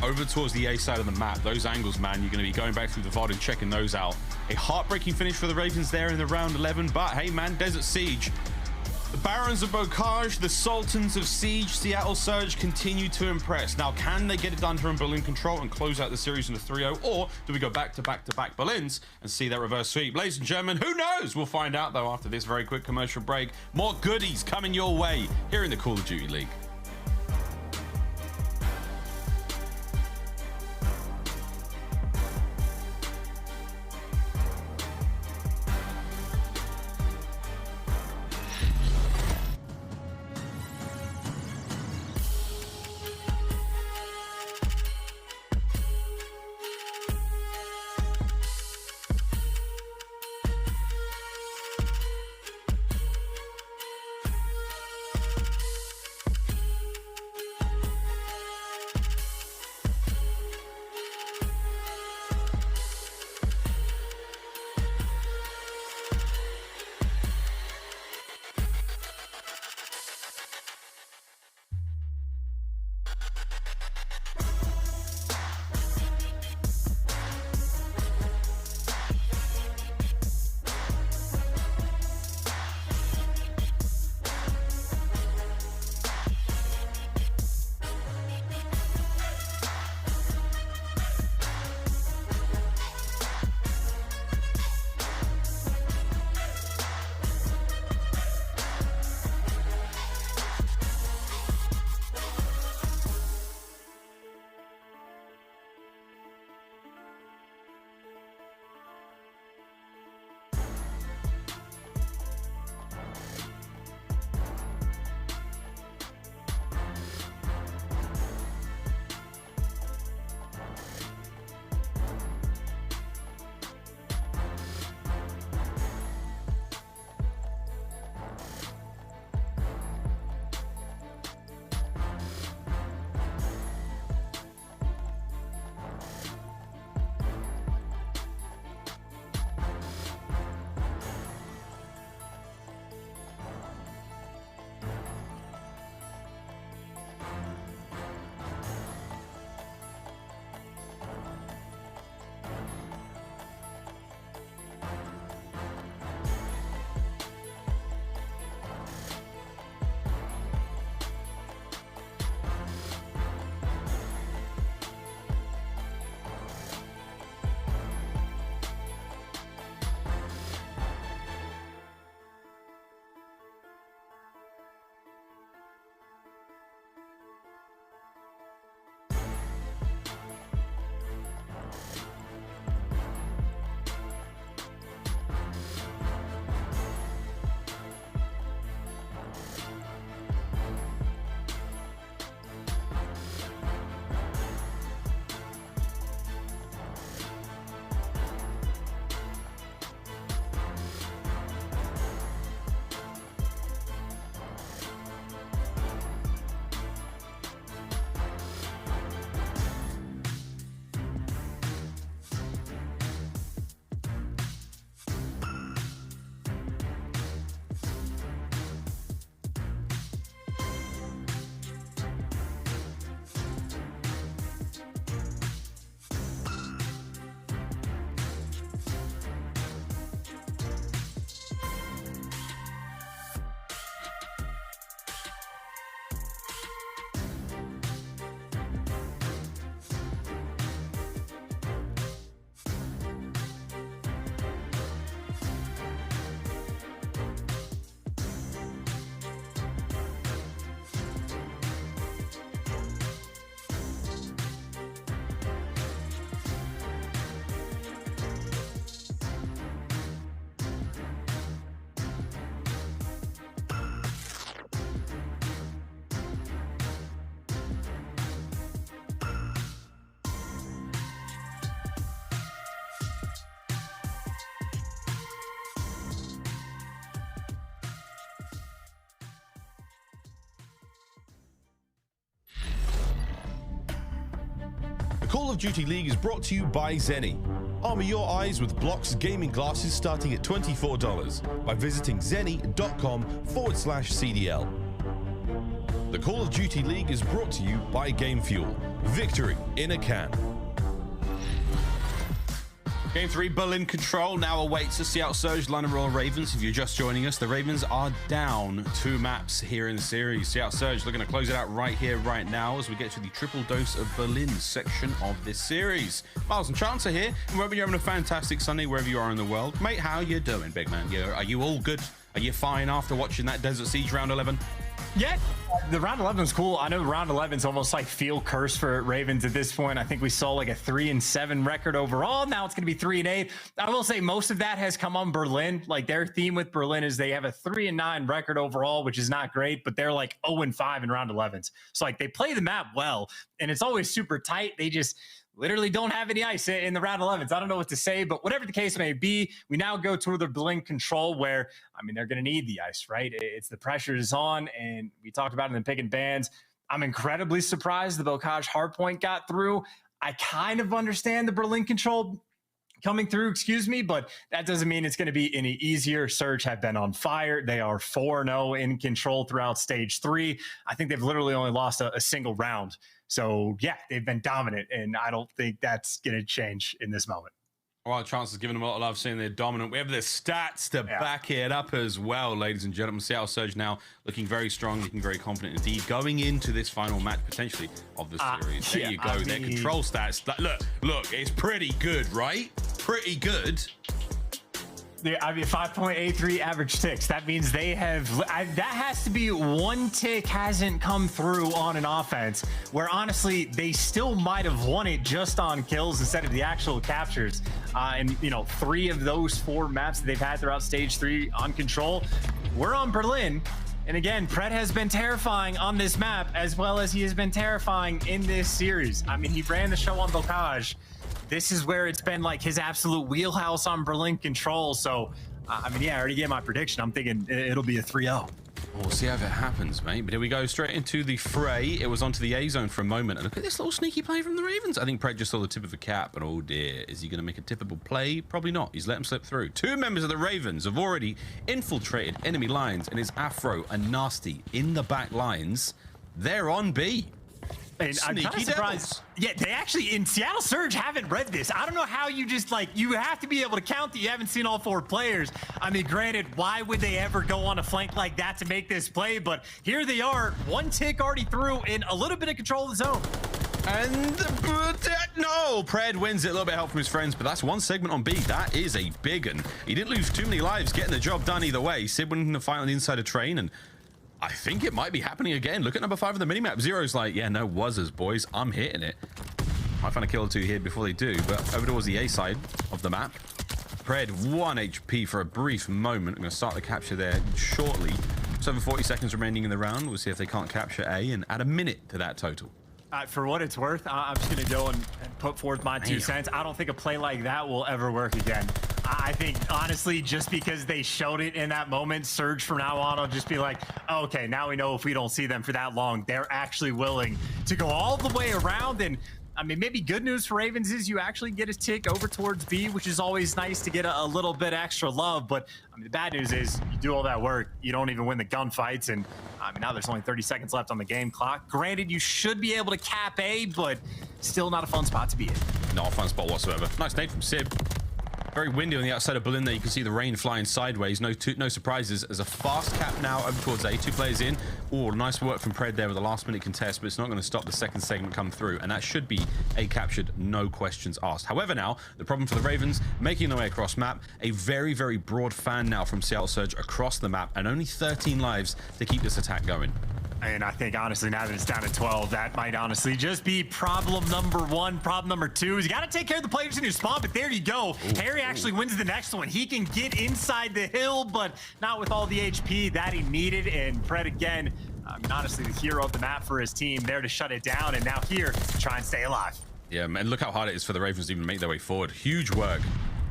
over towards the A side of the map. Those angles, man, you're going to be going back through the VOD and checking those out. A heartbreaking finish for the Ravens there in the round 11. But hey, man, Desert Siege. The Barons of Bocage, the Sultans of Siege, Seattle Surge continue to impress. Now, can they get it done here in Berlin Control and close out the series in a 3-0? Or do we go back to back to back Berlins and see that reverse sweep? Ladies and gentlemen, who knows? We'll find out, though, after this very quick commercial break. More goodies coming your way here in the Call of Duty League. Call of Duty League is brought to you by Zenny. Armor your eyes with Block's gaming glasses starting at $24 by visiting zenny.com/CDL. The Call of Duty League is brought to you by Game Fuel. Victory in a can. Game 3, Berlin Control now awaits us. Seattle Surge, London Royal Ravens. If you're just joining us, the Ravens are down 2 maps here in the series. Seattle Surge looking to close it out right here, right now, as we get to the triple dose of Berlin section of this series. Miles and Chance are here, and wherever you're having a fantastic Sunday, wherever you are in the world. Mate, how you doing, big man? Are you all good? Are you fine after watching that Desert Siege round 11? Yeah, the round 11 is cool. I know round 11 is almost like field curse for Ravens at this point. I think we saw like a 3-7 record overall. Now it's going to be 3-8. I will say most of that has come on Berlin. Like their theme with Berlin is they have a 3-9 record overall, which is not great, but they're like 0-5 in round 11s. So like they play the map well, and it's always super tight. They just literally don't have any ice in the round 11s. I don't know what to say, but whatever the case may be, we now go to the Berlin Control where, I mean, they're going to need the ice, right? It's the pressure is on, and we talked about it in the pick and bans. I'm incredibly surprised the Bocage hardpoint got through. I kind of understand the Berlin Control coming through, but that doesn't mean it's going to be any easier. Surge have been on fire. They are 4-0 in control throughout stage 3. I think they've literally only lost a single round. So, yeah, they've been dominant, and I don't think that's going to change in this moment. Well, Chance is giving them a lot of love, saying they're dominant. We have the stats to back it up as well, ladies and gentlemen. Seattle Surge now looking very strong, looking very confident indeed, going into this final match, potentially, of the series. There you go. Their control stats. Look, it's pretty good, right? Pretty good. I mean, 5.83 average ticks. That means they have, that has to be one tick hasn't come through on an offense where honestly, they still might have won it just on kills instead of the actual captures. And you know, 3 of those 4 maps that they've had throughout stage 3 on control, we're on Berlin. And again, Pred has been terrifying on this map as well as he has been terrifying in this series. I mean, he ran the show on Bocage. This is where it's been like his absolute wheelhouse on Berlin Control. So, I mean, yeah, I already gave my prediction. I'm thinking it'll be a 3-0. We'll see how it happens, mate. But here we go, straight into the fray. It was onto the A zone for a moment. And look at this little sneaky play from the Ravens. I think Pred just saw the tip of a cap. And oh dear, is he going to make a typical play? Probably not. He's let him slip through. 2 members of the Ravens have already infiltrated enemy lines. And it's Afro and Nasty in the back lines. They're on B. And I'm kind of surprised. Yeah, they actually, in Seattle Surge, haven't read this. I don't know how you just, like, you have to be able to count that you haven't seen all 4 players. I mean, granted, why would they ever go on a flank like that to make this play? But here they are, 1 tick already through in a little bit of control of the zone. And no, Pred wins it. A little bit of help from his friends, but that's 1 segment on B. That is a big one. He didn't lose too many lives getting the job done either way. Sid winning the fight on the inside of Train, and I think it might be happening again. Look at number 5 of the minimap. Zero's like, yeah, no wuzzers, boys. I'm hitting it. Might find a kill or 2 here before they do, but over towards the A side of the map. Pred 1 HP for a brief moment. I'm going to start the capture there shortly. Just over 40 seconds remaining in the round. We'll see if they can't capture A and add a minute to that total. For what it's worth, I'm just going to go and put forth my 2 cents. I don't think a play like that will ever work again. I think, honestly, just because they showed it in that moment, Surge from now on will just be like, oh, okay, now we know if we don't see them for that long, they're actually willing to go all the way around. And I mean, maybe good news for Ravens is you actually get a tick over towards B, which is always nice to get a little bit extra love. But I mean, the bad news is you do all that work, you don't even win the gunfights. And I mean, now there's only 30 seconds left on the game clock. Granted, you should be able to cap A, but still not a fun spot to be in. Not a fun spot whatsoever. Nice nade from Sib. Very windy on the outside of Berlin there. You can see the rain flying sideways. No surprises. As a fast cap now over towards A. 2 players in. Oh, nice work from Pred there with a last-minute contest, but it's not going to stop the second segment come through, and that should be A captured, no questions asked. However, now, the problem for the Ravens, making their way across map, a very, very broad fan now from Seattle Surge across the map, and only 13 lives to keep this attack going. And I think, honestly, now that it's down to 12, that might honestly just be problem number 1. Problem number 2 is you got to take care of the players in your spawn, but there you go. Harry actually wins the next one. He can get inside the hill, but not with all the HP that he needed. And Pred, again, honestly, the hero of the map for his team, there to shut it down, and now here to try and stay alive. Yeah, man, look how hard it is for the Ravens to even make their way forward. Huge work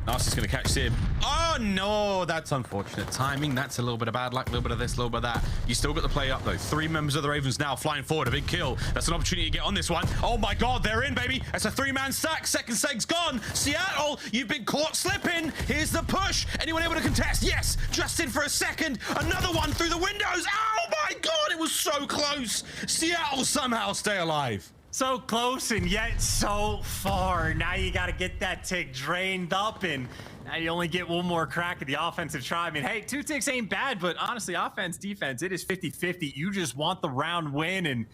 Nasty's gonna catch Simp. Oh no, that's unfortunate timing. That's a little bit of bad luck, a little bit of this, a little bit of that. You still got the play up though. 3 members of the Ravens now flying forward. A big kill. That's an opportunity to get on this one. Oh my God, they're in, baby. That's a 3-man stack. Second seg's gone. Seattle, you've been caught slipping. Here's the push. Anyone able to contest? Yes, just in for a second. Another one through the windows. Oh my God, it was so close. Seattle somehow stay alive. So close and yet so far. Now you got to get that tick drained up, and now you only get one more crack at the offensive try. I mean, hey, 2 ticks ain't bad, but honestly, offense, defense, it is 50-50. You just want the round win, and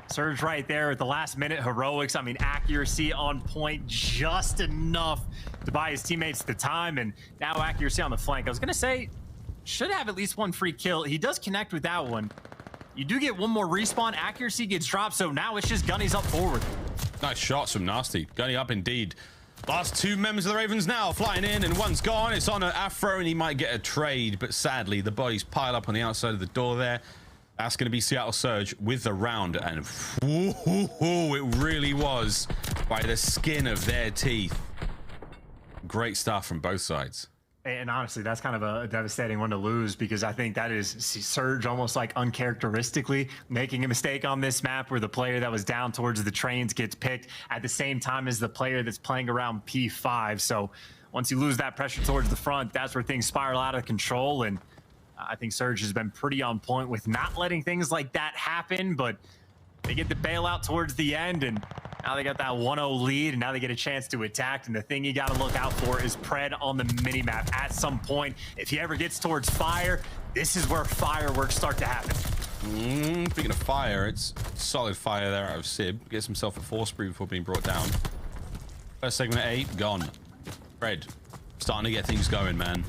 Surge right there at the last minute heroics. I mean, accuracy on point just enough to buy his teammates the time, and now accuracy on the flank. I was going to say, should have at least one free kill. He does connect with that one. You do get one more respawn. Accuracy gets dropped, so now it's just Gunny's up forward. Nice shots from Nasty. Gunny up indeed. Last 2 members of the Ravens now flying in, and one's gone. It's on an Afro, and he might get a trade, but sadly, the bodies pile up on the outside of the door there. That's going to be Seattle Surge with the round, and it really was by the skin of their teeth. Great stuff from both sides. And honestly, that's kind of a devastating one to lose, because I think that is Surge almost like uncharacteristically making a mistake on this map, where the player that was down towards the trains gets picked at the same time as the player that's playing around P5. So once you lose that pressure towards the front, that's where things spiral out of control. And I think Surge has been pretty on point with not letting things like that happen, but they get the bailout towards the end, and now they got that 1-0 lead, and now they get a chance to attack. And the thing you got to look out for is Pred on the minimap at some point. If he ever gets towards fire, this is where fireworks start to happen. Speaking of fire, it's solid fire there out of Sib. Gets himself a 4 spree before being brought down. First segment 8, gone. Pred starting to get things going, man.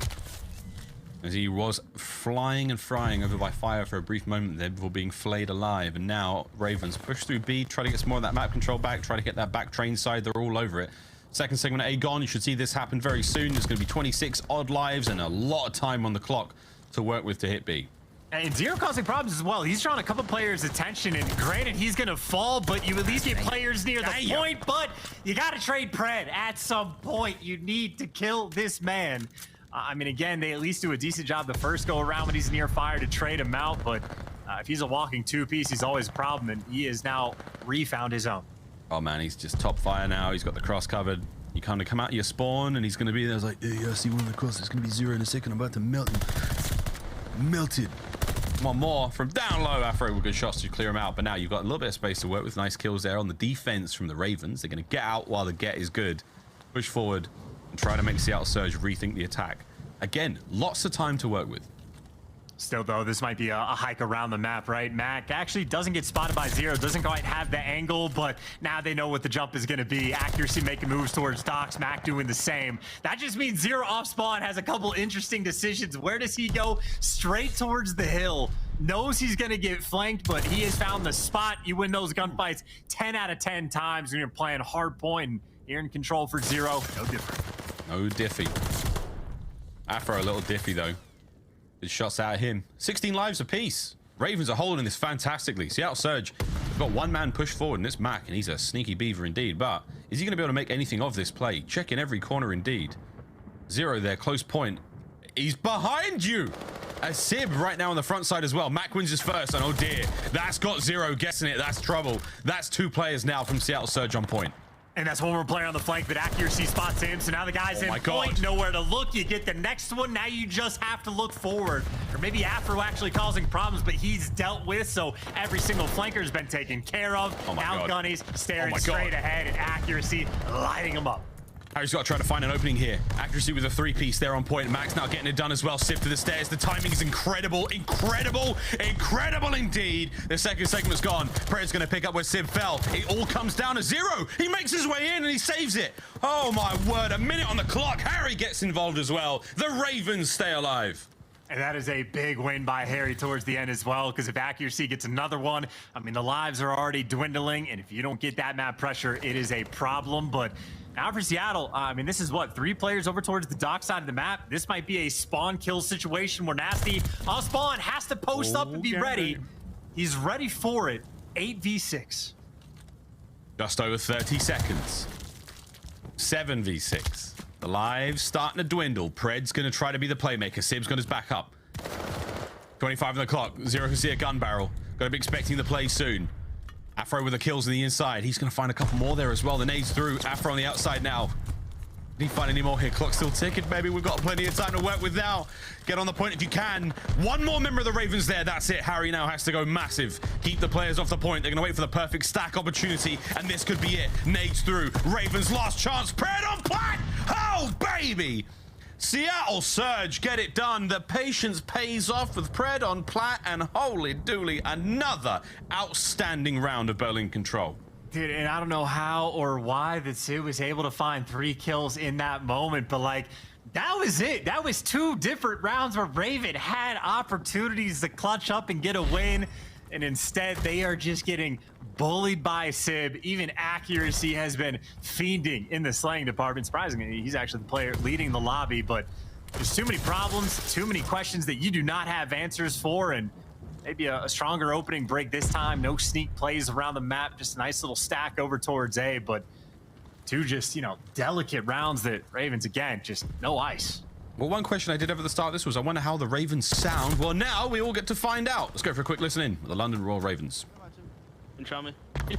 As he was flying and frying over by fire for a brief moment there before being flayed alive. And now Ravens push through B, try to get some more of that map control back, try to get that back train side. They're all over it. Second segment A gone. You should see this happen very soon. There's going to be 26 odd lives and a lot of time on the clock to work with to hit B. And Zero causing problems as well. He's drawing a couple players' attention, and granted, he's going to fall, but you at least get players near the point. But you got to trade Pred at some point. You need to kill this man. I mean, again, they at least do a decent job the first go around when he's near fire to trade him out, but if he's a walking 2-piece, he's always a problem, and he has now refound his own. Oh man, he's just top fire now. He's got the cross covered. You kind of come out of your spawn, and he's going to be there. It's like, yeah, I see one of the crosses. It's going to be 0 in a second. I'm about to melt him. Melted. One more from down low. Afro with good shots to clear him out, but now you've got a little bit of space to work with. Nice kills there on the defense from the Ravens. They're going to get out while the get is good. Push forward and try to make Seattle Surge rethink the attack. Again, lots of time to work with. Still, though, this might be a hike around the map, right? Mack actually doesn't get spotted by Zero, doesn't quite have the angle, but now they know what the jump is going to be. Accuracy making moves towards Docs, Mack doing the same. That just means Zero off spawn has a couple interesting decisions. Where does he go? Straight towards the hill. Knows he's going to get flanked, but he has found the spot. You win those gunfights 10 out of 10 times when you're playing hard point, and you're in control for Zero. No different. No diffy. Afro a little diffy, though. Good shots out of him. 16 lives apiece. Ravens are holding this fantastically. Seattle Surge got 1-man push forward in this Mack, and he's a sneaky beaver indeed. But is he going to be able to make anything of this play? Check in every corner indeed. Zero there, close point. He's behind you. A Sib right now on the front side as well. Mack wins his first, and oh dear, that's got Zero guessing it. That's trouble. That's 2 players now from Seattle Surge on point. And that's one more player on the flank, but accuracy spots him. So now the guy's in point, nowhere to look. You get the next one. Now you just have to look forward. Or maybe Afro actually causing problems, but he's dealt with. So every single flanker has been taken care of. Now Gunny's staring straight ahead, and accuracy lighting him up. Harry's got to try to find an opening here. Accuracy with a 3-piece there on point. Mack's now getting it done as well. Sip to the stairs. The timing is incredible. Incredible. Incredible indeed. The second segment's gone. Pred's going to pick up where Sib fell. It all comes down to Zero. He makes his way in and he saves it. Oh my word. A minute on the clock. Harry gets involved as well. The Ravens stay alive. And that is a big win by Harry towards the end as well, because if accuracy gets another one, I mean, the lives are already dwindling, and if you don't get that map pressure, it is a problem. But now for Seattle, I mean, this is what, 3 players over towards the dock side of the map. This might be a spawn kill situation where Nasty on spawn has to post up and be ready. He's ready for it. 8v6. Just over 30 seconds. 7v6. The lives starting to dwindle. Pred's going to try to be the playmaker. Sib's got his back up. 25 on the clock. Zero can see a gun barrel. Got to be expecting the play soon. Afro with the kills on the inside. He's going to find a couple more there as well. The nades through. Afro on the outside now. Did he find any more here? Clock's still ticking, baby. We've got plenty of time to work with now. Get on the point if you can. One more member of the Ravens there. That's it. Harry now has to go massive. Keep the players off the point. They're going to wait for the perfect stack opportunity, and this could be it. Nades through. Ravens last chance. Pred on plat. Oh, baby. Seattle Surge get it done. The patience pays off with Pred on plat, and holy dooly, another outstanding round of Berlin control. Dude, and I don't know how or why that Sid was able to find 3 kills in that moment, but like, that was it. That was 2 different rounds where Raven had opportunities to clutch up and get a win, and instead they are just getting bullied by Sib. Even accuracy has been fiending in the slaying department. Surprisingly, he's actually the player leading the lobby, but there's too many problems, too many questions that you do not have answers for, and maybe a stronger opening break this time. No sneak plays around the map, just a nice little stack over towards A, but 2 just, you know, delicate rounds that Ravens, again, just no ice. Well, one question I did have at the start of this was, I wonder how the Ravens sound. Well, now we all get to find out. Let's go for a quick listen in with the London Royal Ravens. Control me. I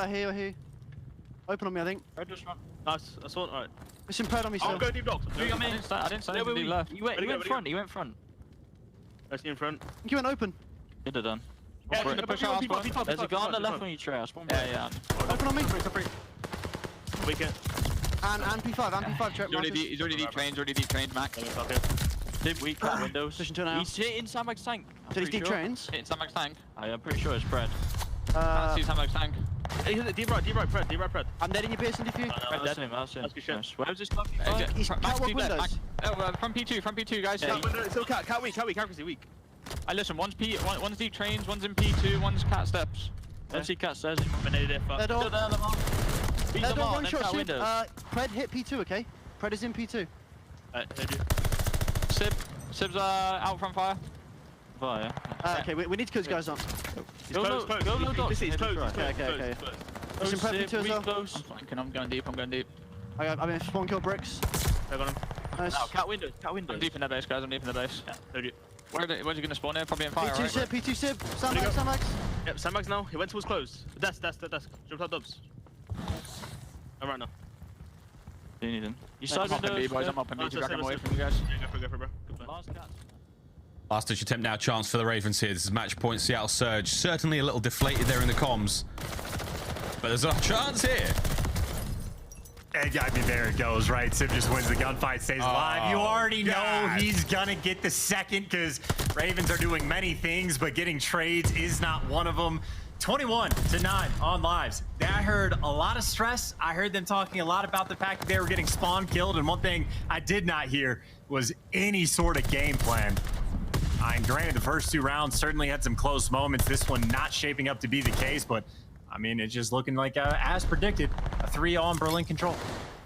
hear. Open on me, I think. Nice. I saw it. Alright. Mission Pred on me still. I'll go deep dogs. I didn't say anything. You left. You went front. You went front. Let's see in front. I think you went open. Could have done. Yeah, Push out. There's a guy on the left when you tray. Yeah. Open on me. Weaker. And P5 trap. He's already deep trained, Mack. Did weak cat windows. Position 2 now. He's hitting Sandbag's tank. Did he deep trains? Hitting Sandbag's tank. I'm pretty sure it's Pred. Uh, See Sandbag's tank. Deep right, Pred. I'm netting your piercing defuse. That's him. That's good shit. Nice. Where was this guy? He's Max catwalk deep left. windows. From P2, guys. Cat window. Still cat weak. Accuracy weak. Listen, one's deep trains, one's in P2, one's cat steps. Let's see cat stairs. They're all one shot. Sib. Windows. Pred hit P2, okay? Pred is in P2. Sib's out from fire. Fire. Okay, we need to kill these guys up. Go low dots. He's close. Okay. Mission Pred P2 as well. I'm going deep. I'm in spawn kill bricks. I got him. Nice. Cat windows. I'm deep in their base, guys. I'm deep in their base. Yeah, told you. Where's he gonna spawn in? Probably in fire, P2 right? Sib, P2 Sib. Sandbags. Yep, Sandbags now. He went towards close. That's. Jump out dubs. I'm right now. Do you need him? You side windows, boys. I'm up and drag him away from you guys. Yeah, go for it, bro. Good plan. Last cat. Last ditch attempt now, chance for the Ravens here. This is match point Seattle Surge. Certainly a little deflated there in the comms, but there's a chance here. And I mean, there it goes, right? Sib just wins the gunfight, stays alive. You already know he's gonna get the second because Ravens are doing many things, but getting trades is not one of them. 21-9 on lives. I heard a lot of stress. I heard them talking a lot about the fact that they were getting spawn killed, and one thing I did not hear was any sort of game plan. And granted, the first 2 rounds certainly had some close moments. This one not shaping up to be the case, but I mean, it's just looking like, as predicted, a 3-0 on Berlin control.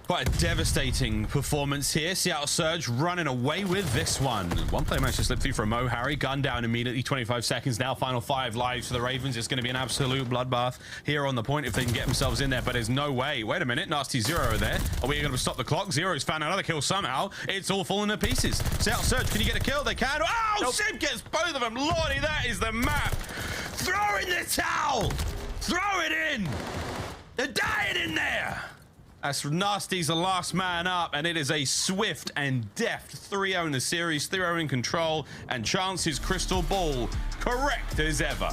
Quite a devastating performance here. Seattle Surge running away with this one. One player managed to slip through for a Mo Harry. Gun down immediately, 25 seconds now. Final 5 lives for the Ravens. It's going to be an absolute bloodbath here on the point if they can get themselves in there, but there's no way. Wait a minute, nasty Zero there. Are we going to stop the clock? Zero's found another kill somehow. It's all falling to pieces. Seattle Surge, can you get a kill? They can. Oh, nope. Simp gets both of them. Lordy, that is the map. Throw in the towel. Throw it in. They're dying in there. As Nasty's the last man up, and it is a swift and deft 3-0 in the series, 3-0 in control, and Chance's crystal ball correct as ever.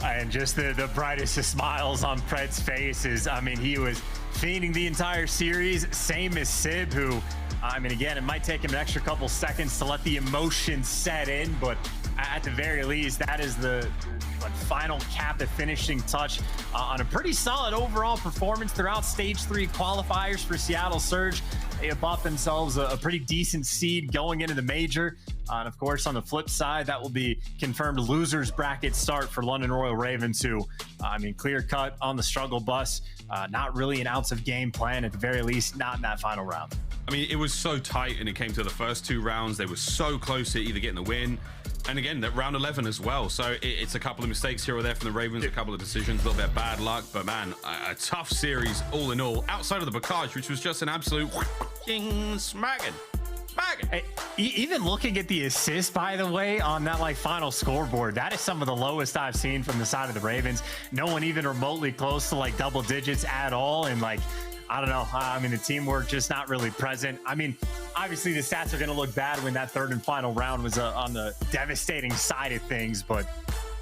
And just the brightest of smiles on Pred's face is, I mean, he was fiending the entire series, same as Sib, who, I mean, again, it might take him an extra couple seconds to let the emotion set in, but at the very least, that is the final cap, the finishing touch on a pretty solid overall performance throughout stage 3 qualifiers for Seattle Surge. They have bought themselves a pretty decent seed going into the major. And of course, on the flip side, that will be confirmed losers bracket start for London Royal Ravens, who, I mean, clear cut on the struggle bus. Not really an ounce of game plan, at the very least, not in that final round. I mean, it was so tight, and it came to the first 2 rounds. They were so close to either getting the win, and again, that round 11 as well. So it's a couple of mistakes here or there from the Ravens, a couple of decisions, a little bit of bad luck, but man, a tough series all in all, outside of the Bacage, which was just an absolute smacking. Hey, even looking at the assist, by the way, on that like final scoreboard, that is some of the lowest I've seen from the side of the Ravens. No one even remotely close to like double digits at all. And like, I don't know. I mean, the teamwork just not really present. I mean, obviously the stats are going to look bad when that third and final round was on the devastating side of things, but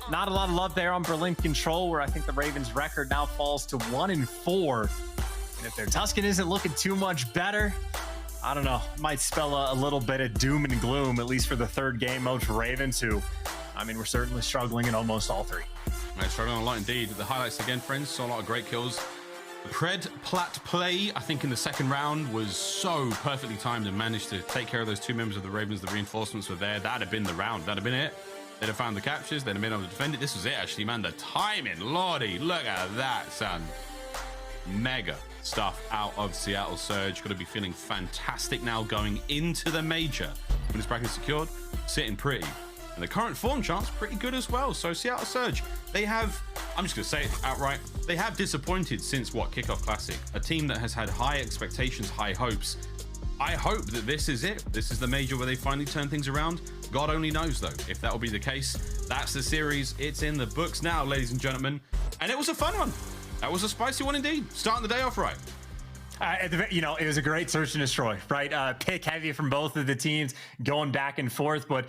not a lot of love there on Berlin Control, where I think the Ravens record now falls to 1-4. And if their Tuscan isn't looking too much better, I don't know, might spell a little bit of doom and gloom, at least for the third game mode for Ravens, who, I mean, we're certainly struggling in almost all 3. Right, struggling a lot indeed. The highlights again, friends, saw a lot of great kills. The Pred Plat play, I think, in the second round was so perfectly timed and managed to take care of those 2 members of the Ravens. The reinforcements were there. That'd have been the round. That'd have been it. They'd have found the captures. They'd have been able to defend it. This was it, actually, man. The timing, lordy. Look at that, son. Mega stuff out of Seattle Surge. Got to be feeling fantastic now going into the major. When this bracket is secured, sitting pretty. And the current form chart's pretty good as well. So Seattle Surge, they have, I'm just going to say it outright, they have disappointed since, what, Kickoff Classic. A team that has had high expectations, high hopes. I hope that this is it. This is the major where they finally turn things around. God only knows, though, if that will be the case. That's the series. It's in the books now, ladies and gentlemen. And it was a fun one. That was a spicy one indeed. Starting the day off right. You know, it was a great search and destroy, right? Pick heavy from both of the teams, going back and forth. But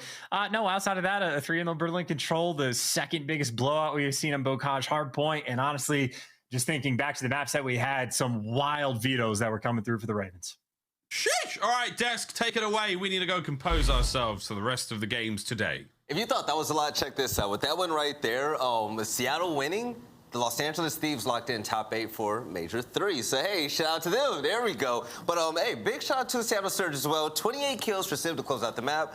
no, outside of that, a 3-0 Berlin Control, the second biggest blowout we've seen on Bocage Hardpoint. And honestly, just thinking back to the maps that we had, some wild vetoes that were coming through for the Ravens. Sheesh. All right, Desk, take it away. We need to go compose ourselves for the rest of the games today. If you thought that was a lot, check this out. With that one right there, with Seattle winning, the Los Angeles Thieves locked in top 8 for Major 3. So, hey, shout out to them. There we go. But, hey, big shout out to the Seattle Surge as well. 28 kills for Simp to close out the map.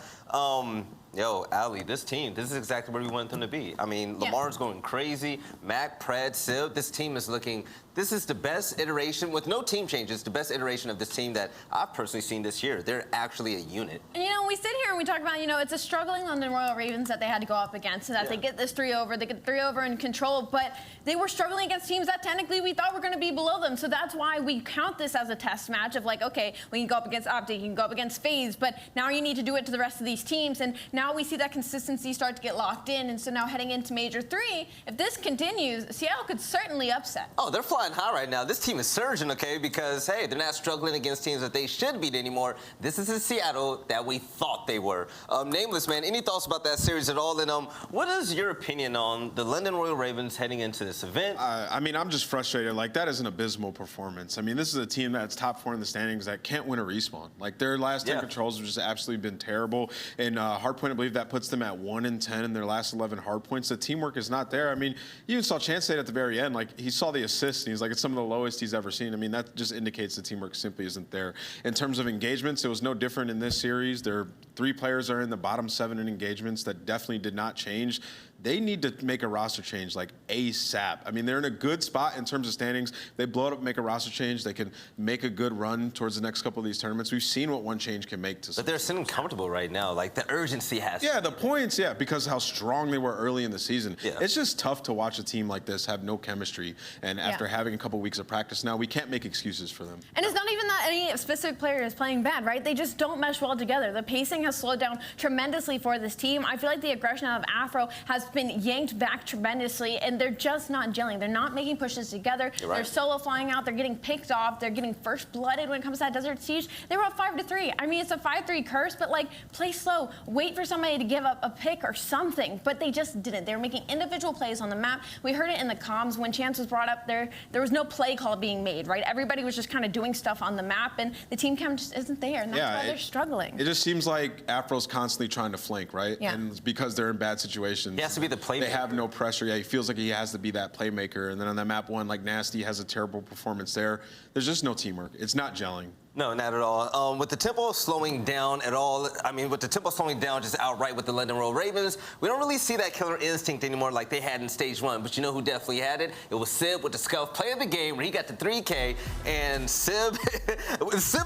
Yo, Ali, this team, this is exactly where we want them to be. I mean, Lamar's going crazy. Mack, Pred, Simp, this team is looking, this is the best iteration, with no team changes, the best iteration of this team that I've personally seen this year. They're actually a unit. And, you know, we sit here and we talk about, you know, it's a struggling London Royal Ravens that they had to go up against, so that they get this 3-0, they get 3-0 in control, but they were struggling against teams that technically we thought were going to be below them. So that's why we count this as a test match of like, okay, we can go up against OpTic, you can go up against FaZe, but now you need to do it to the rest of these teams. And now we see that consistency start to get locked in. And so now heading into Major 3, if this continues, Seattle could certainly upset. Oh, they're flying high right now. This team is surging, okay, because, hey, they're not struggling against teams that they should beat anymore. This is the Seattle that we thought they were. Nameless, man, any thoughts about that series at all? And what is your opinion on the London Royal Ravens heading into this event? I mean, I'm just frustrated. Like, that is an abysmal performance. I mean, this is a team that's top 4 in the standings that can't win a respawn. Like, their last 10 controls have just absolutely been terrible. And Hardpoint, I believe that puts them at 1-10 in their last 11 hardpoints. The teamwork is not there. I mean, you even saw Chance say it at the very end. Like, he saw the assist, and he's like, it's some of the lowest he's ever seen. I mean, that just indicates the teamwork simply isn't there. In terms of engagements, it was no different in this series. Their 3 players are in the bottom 7 in engagements. That definitely did not change. They need to make a roster change like ASAP. I mean, they're in a good spot in terms of standings. They blow it up, make a roster change. They can make a good run towards the next couple of these tournaments. We've seen what one change can make to some. But they're sitting comfortable right now. Like, the urgency has. Yeah, the points, because how strong they were early in the season. Yeah. It's just tough to watch a team like this have no chemistry. And after having a couple weeks of practice now, we can't make excuses for them. And it's not even that any specific player is playing bad, right? They just don't mesh well together. The pacing has slowed down tremendously for this team. I feel like the aggression out of Afro has been yanked back tremendously, and they're just not gelling. They're not making pushes together. They're solo flying out. They're getting picked off. They're getting first blooded when it comes to that Desert Siege. They were up 5-3. I mean, it's a 5-3 curse, but like, play slow. Wait for somebody to give up a pick or something. But they just didn't. They were making individual plays on the map. We heard it in the comms when Chance was brought up there. There was no play call being made, right? Everybody was just kind of doing stuff on the map, and the team cam just isn't there, and that's why they're struggling. It just seems like Afro's constantly trying to flank, right? Yeah. And because they're in bad situations. He has to be the playmaker. They have no pressure. Yeah, he feels like he has to be that playmaker. And then on that map 1, like, Nasty has a terrible performance there. There's just no teamwork. It's not gelling. No, not at all. With the tempo slowing down at all, I mean, with the tempo slowing down just outright with the London Royal Ravens, we don't really see that killer instinct anymore like they had in stage 1. But you know who definitely had it? It was Simp with the Scump play of the game where he got the 3K. And Simp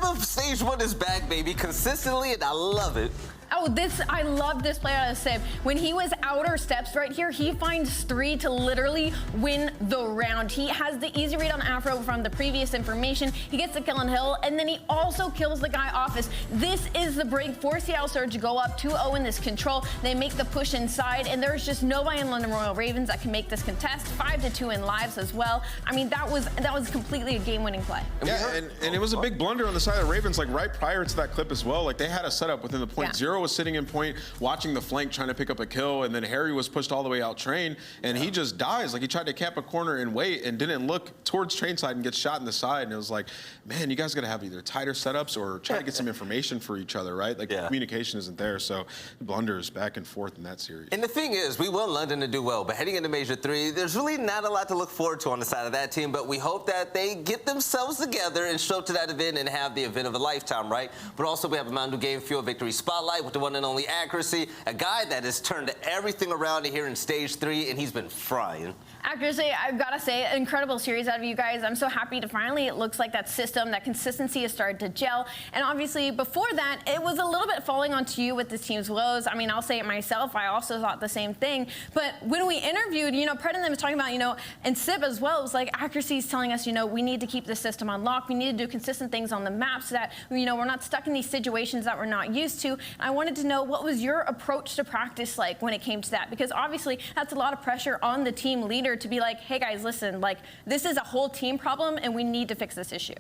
of stage 1 is back, baby, consistently, and I love it. Oh, I love this play out of Simp. When he was outer steps right here, he finds 3 to literally win the round. He has the easy read on Afro from the previous information. He gets the kill on Hill, and then he also kills the guy Office. This is the break for Seattle Surge to go up 2-0 in this control. They make the push inside, and there's just nobody in London Royal Ravens that can make this contest. 5-2 in lives as well. I mean, that was completely a game-winning play. Yeah, and it was a big blunder on the side of the Ravens, like right prior to that clip as well. Like they had a setup within the point. Zero was sitting in point, watching the flank, trying to pick up a kill, and then Harry was pushed all the way out train, and he just dies. Like he tried to camp a corner and wait, and didn't look towards train side and gets shot in the side. And it was like, man, you guys got to have either tighter setups or try to get some information for each other, right? Like communication isn't there, so blunders back and forth in that series. And the thing is, we want London to do well, but heading into Major 3, there's really not a lot to look forward to on the side of that team, but we hope that they get themselves together and show up to that event and have the event of a lifetime, right? But also we have a Mountain Dew Game Fuel Victory Spotlight with the one and only Accuracy, a guy that has turned everything around here in stage 3, and he's been frying. Accuracy, I've got to say, an incredible series out of you guys. I'm so happy to finally, it looks like that system, that consistency has started to gel. And obviously, before that, it was a little bit falling onto you with the team's woes. I mean, I'll say it myself. I also thought the same thing. But when we interviewed, you know, Pred and them was talking about, you know, and Simp as well, it was like Accuracy is telling us, you know, we need to keep the system unlocked. We need to do consistent things on the map so that, you know, we're not stuck in these situations that we're not used to. And I wanted to know, what was your approach to practice like when it came to that? Because obviously, that's a lot of pressure on the team leader to be like, hey guys, listen, like this is a whole team problem and we need to fix this issue.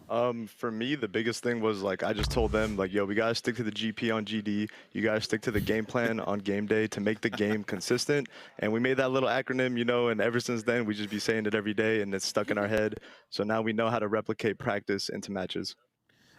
For me, the biggest thing was like I just told them like, yo, we gotta stick to the GP on GD. You guys stick to the game plan on game day to make the game consistent. And we made that little acronym, you know, and ever since then we just be saying it every day and it's stuck in our head. So now we know how to replicate practice into matches.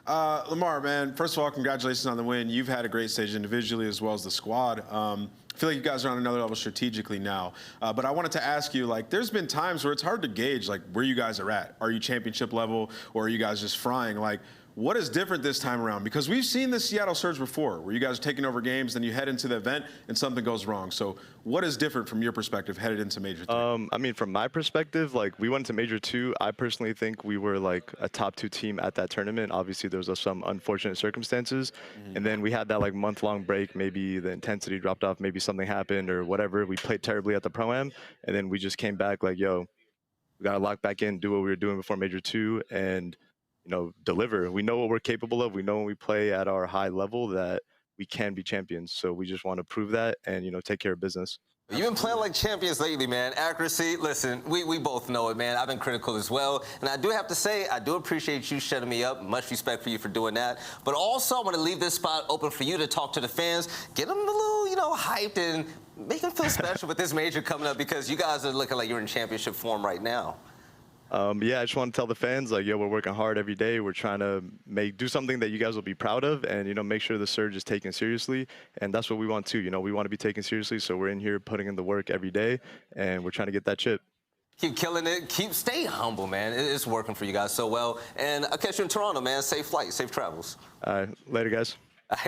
Lamar, man, first of all, congratulations on the win. You've had a great stage individually as well as the squad. I feel like you guys are on another level strategically now. But I wanted to ask you, like, there's been times where it's hard to gauge, like, where you guys are at. Are you championship level or are you guys just frying? Like, what is different this time around? Because we've seen the Seattle Surge before, where you guys are taking over games, then you head into the event and something goes wrong. So what is different from your perspective headed into Major 3? I mean, from my perspective, like we went to Major 2. I personally think we were like a top 2 team at that tournament. Obviously, there was some unfortunate circumstances. And then we had that like month-long break. Maybe the intensity dropped off, maybe something happened or whatever. We played terribly at the Pro-Am. And then we just came back like, yo, we got to lock back in, do what we were doing before Major 2 and, you know, deliver. We know what we're capable of. We know when we play at our high level that we can be champions. So we just want to prove that and, you know, take care of business. You've been playing like champions lately, man. Accuracy, listen, we both know it, man. I've been critical as well. And I do have to say, I do appreciate you shutting me up. Much respect for you for doing that. But also, I'm going to leave this spot open for you to talk to the fans. Get them a little, you know, hyped and make them feel special with this major coming up because you guys are looking like you're in championship form right now. Yeah, I just want to tell the fans, like, yo, we're working hard every day. We're trying to do something that you guys will be proud of and, you know, make sure the Surge is taken seriously. And that's what we want too. You know, we want to be taken seriously. So we're in here putting in the work every day and we're trying to get that chip. Keep killing it. Stay humble, man. It's working for you guys so well. And I'll catch you in Toronto, man. Safe flight, safe travels. Later, guys.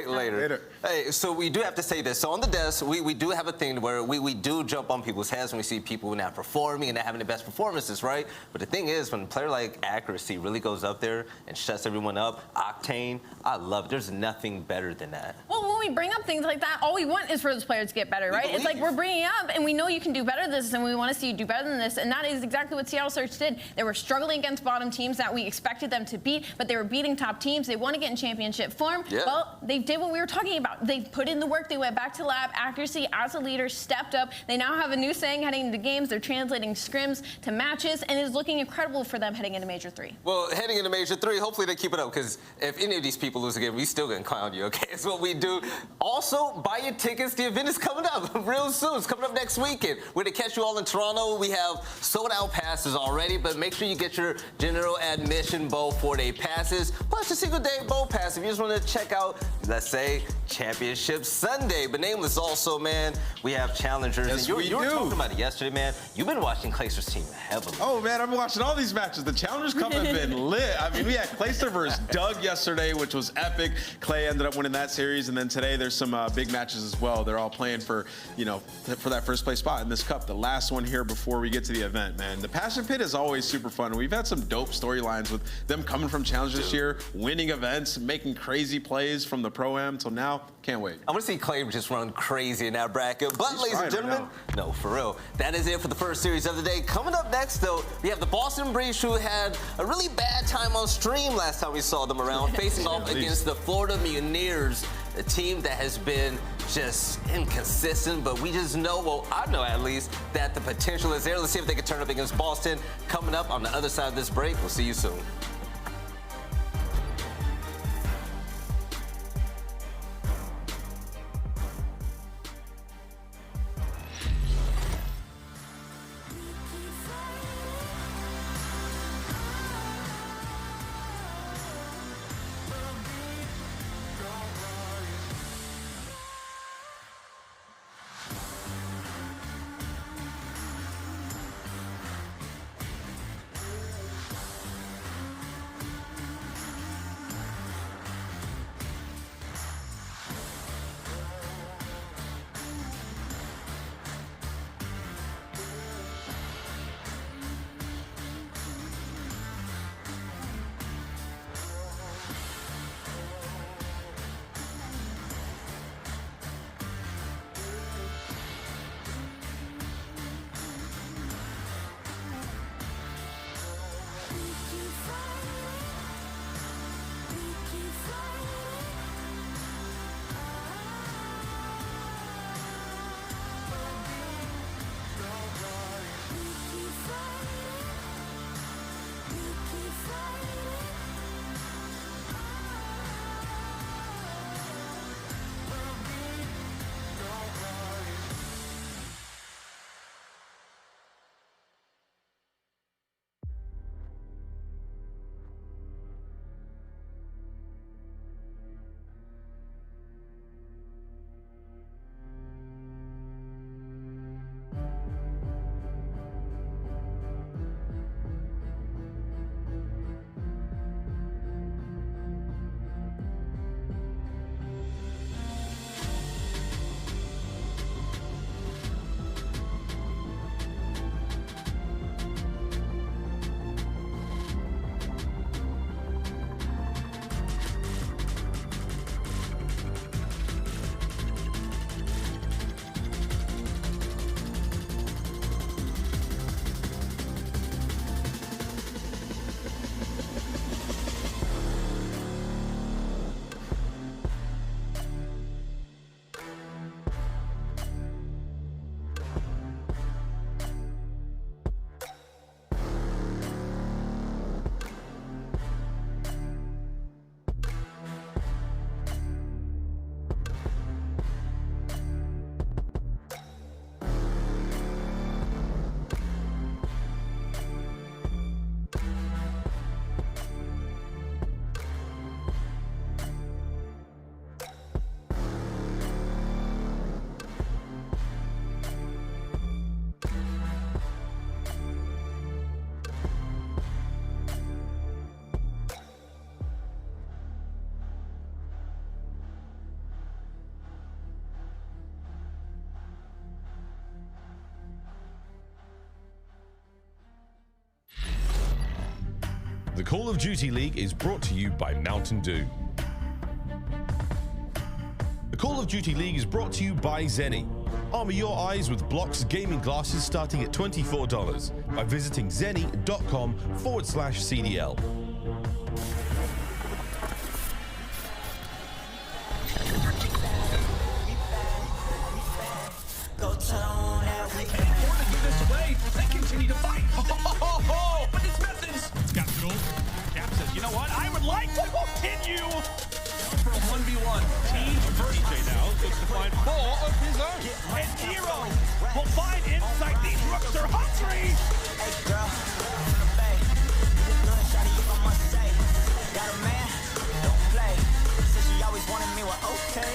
Later. Hey, so we do have to say this. So on the desk, we do have a thing where we do jump on people's heads when we see people not performing and not having the best performances, right? But the thing is, when a player like Accuracy really goes up there and shuts everyone up, Octane, I love it. There's nothing better than that. Well, when we bring up things like that, all we want is for those players to get better, right? It's like we're bringing up and we know you can do better than this and we want to see you do better than this. And that is exactly what Seattle Surge did. They were struggling against bottom teams that we expected them to beat, but they were beating top teams. They want to get in championship form. Yeah. Well, they did what we were talking about. They put in the work. They went back to lab. Accuracy as a leader stepped up. They now have a new saying heading into games. They're translating scrims to matches, and it's looking incredible for them heading into Major 3. Well, heading into Major 3, hopefully they keep it up, because if any of these people lose again, we still gonna clown you, okay? It's what we do. Also, buy your tickets. The event is coming up real soon. It's coming up next weekend. We're gonna catch you all in Toronto. We have sold-out passes already, but make sure you get your general admission bowl 4-day passes, plus your single-day bowl pass if you just want to check out let's say, Championship Sunday. But nameless also, man, we have challengers. Yes, and you were do. talking about it yesterday, man. You've been watching Clayster's team heavily. Oh, man, I've been watching all these matches. The Challengers Cup have been lit. I mean, we had Clayster versus Doug yesterday, which was epic. Clay ended up winning that series. And then today there's some big matches as well. They're all playing for, you know, for that first place spot in this cup. The last one here before we get to the event, man. The Passion Pit is always super fun. We've had some dope storylines with them coming from Challenge this year, winning events, making crazy plays from the Pro-Am till now. Can't wait. I want to see Clay just run crazy in that bracket. But, ladies and gentlemen, no, for real. That is it for the first series of the day. Coming up next, though, we have the Boston Breeze, who had a really bad time on stream last time we saw them around, facing off against the Florida Mutineers, a team that has been just inconsistent, but we just know, well, I know at least, that the potential is there. Let's see if they can turn up against Boston. Coming up on the other side of this break. We'll see you soon. The Call of Duty League is brought to you by Mountain Dew. The Call of Duty League is brought to you by Zenny. Armor your eyes with Block's gaming glasses starting at $24 by visiting zenny.com/CDL. They continue to fight. But it's Methodz. Capsidal. Cap says, you know what? I would like to continue for a 1v1. TJ now looks to find 4 of his own. And Nero will find insight. These Røkkrs are hungry. Hey, girl. Okay.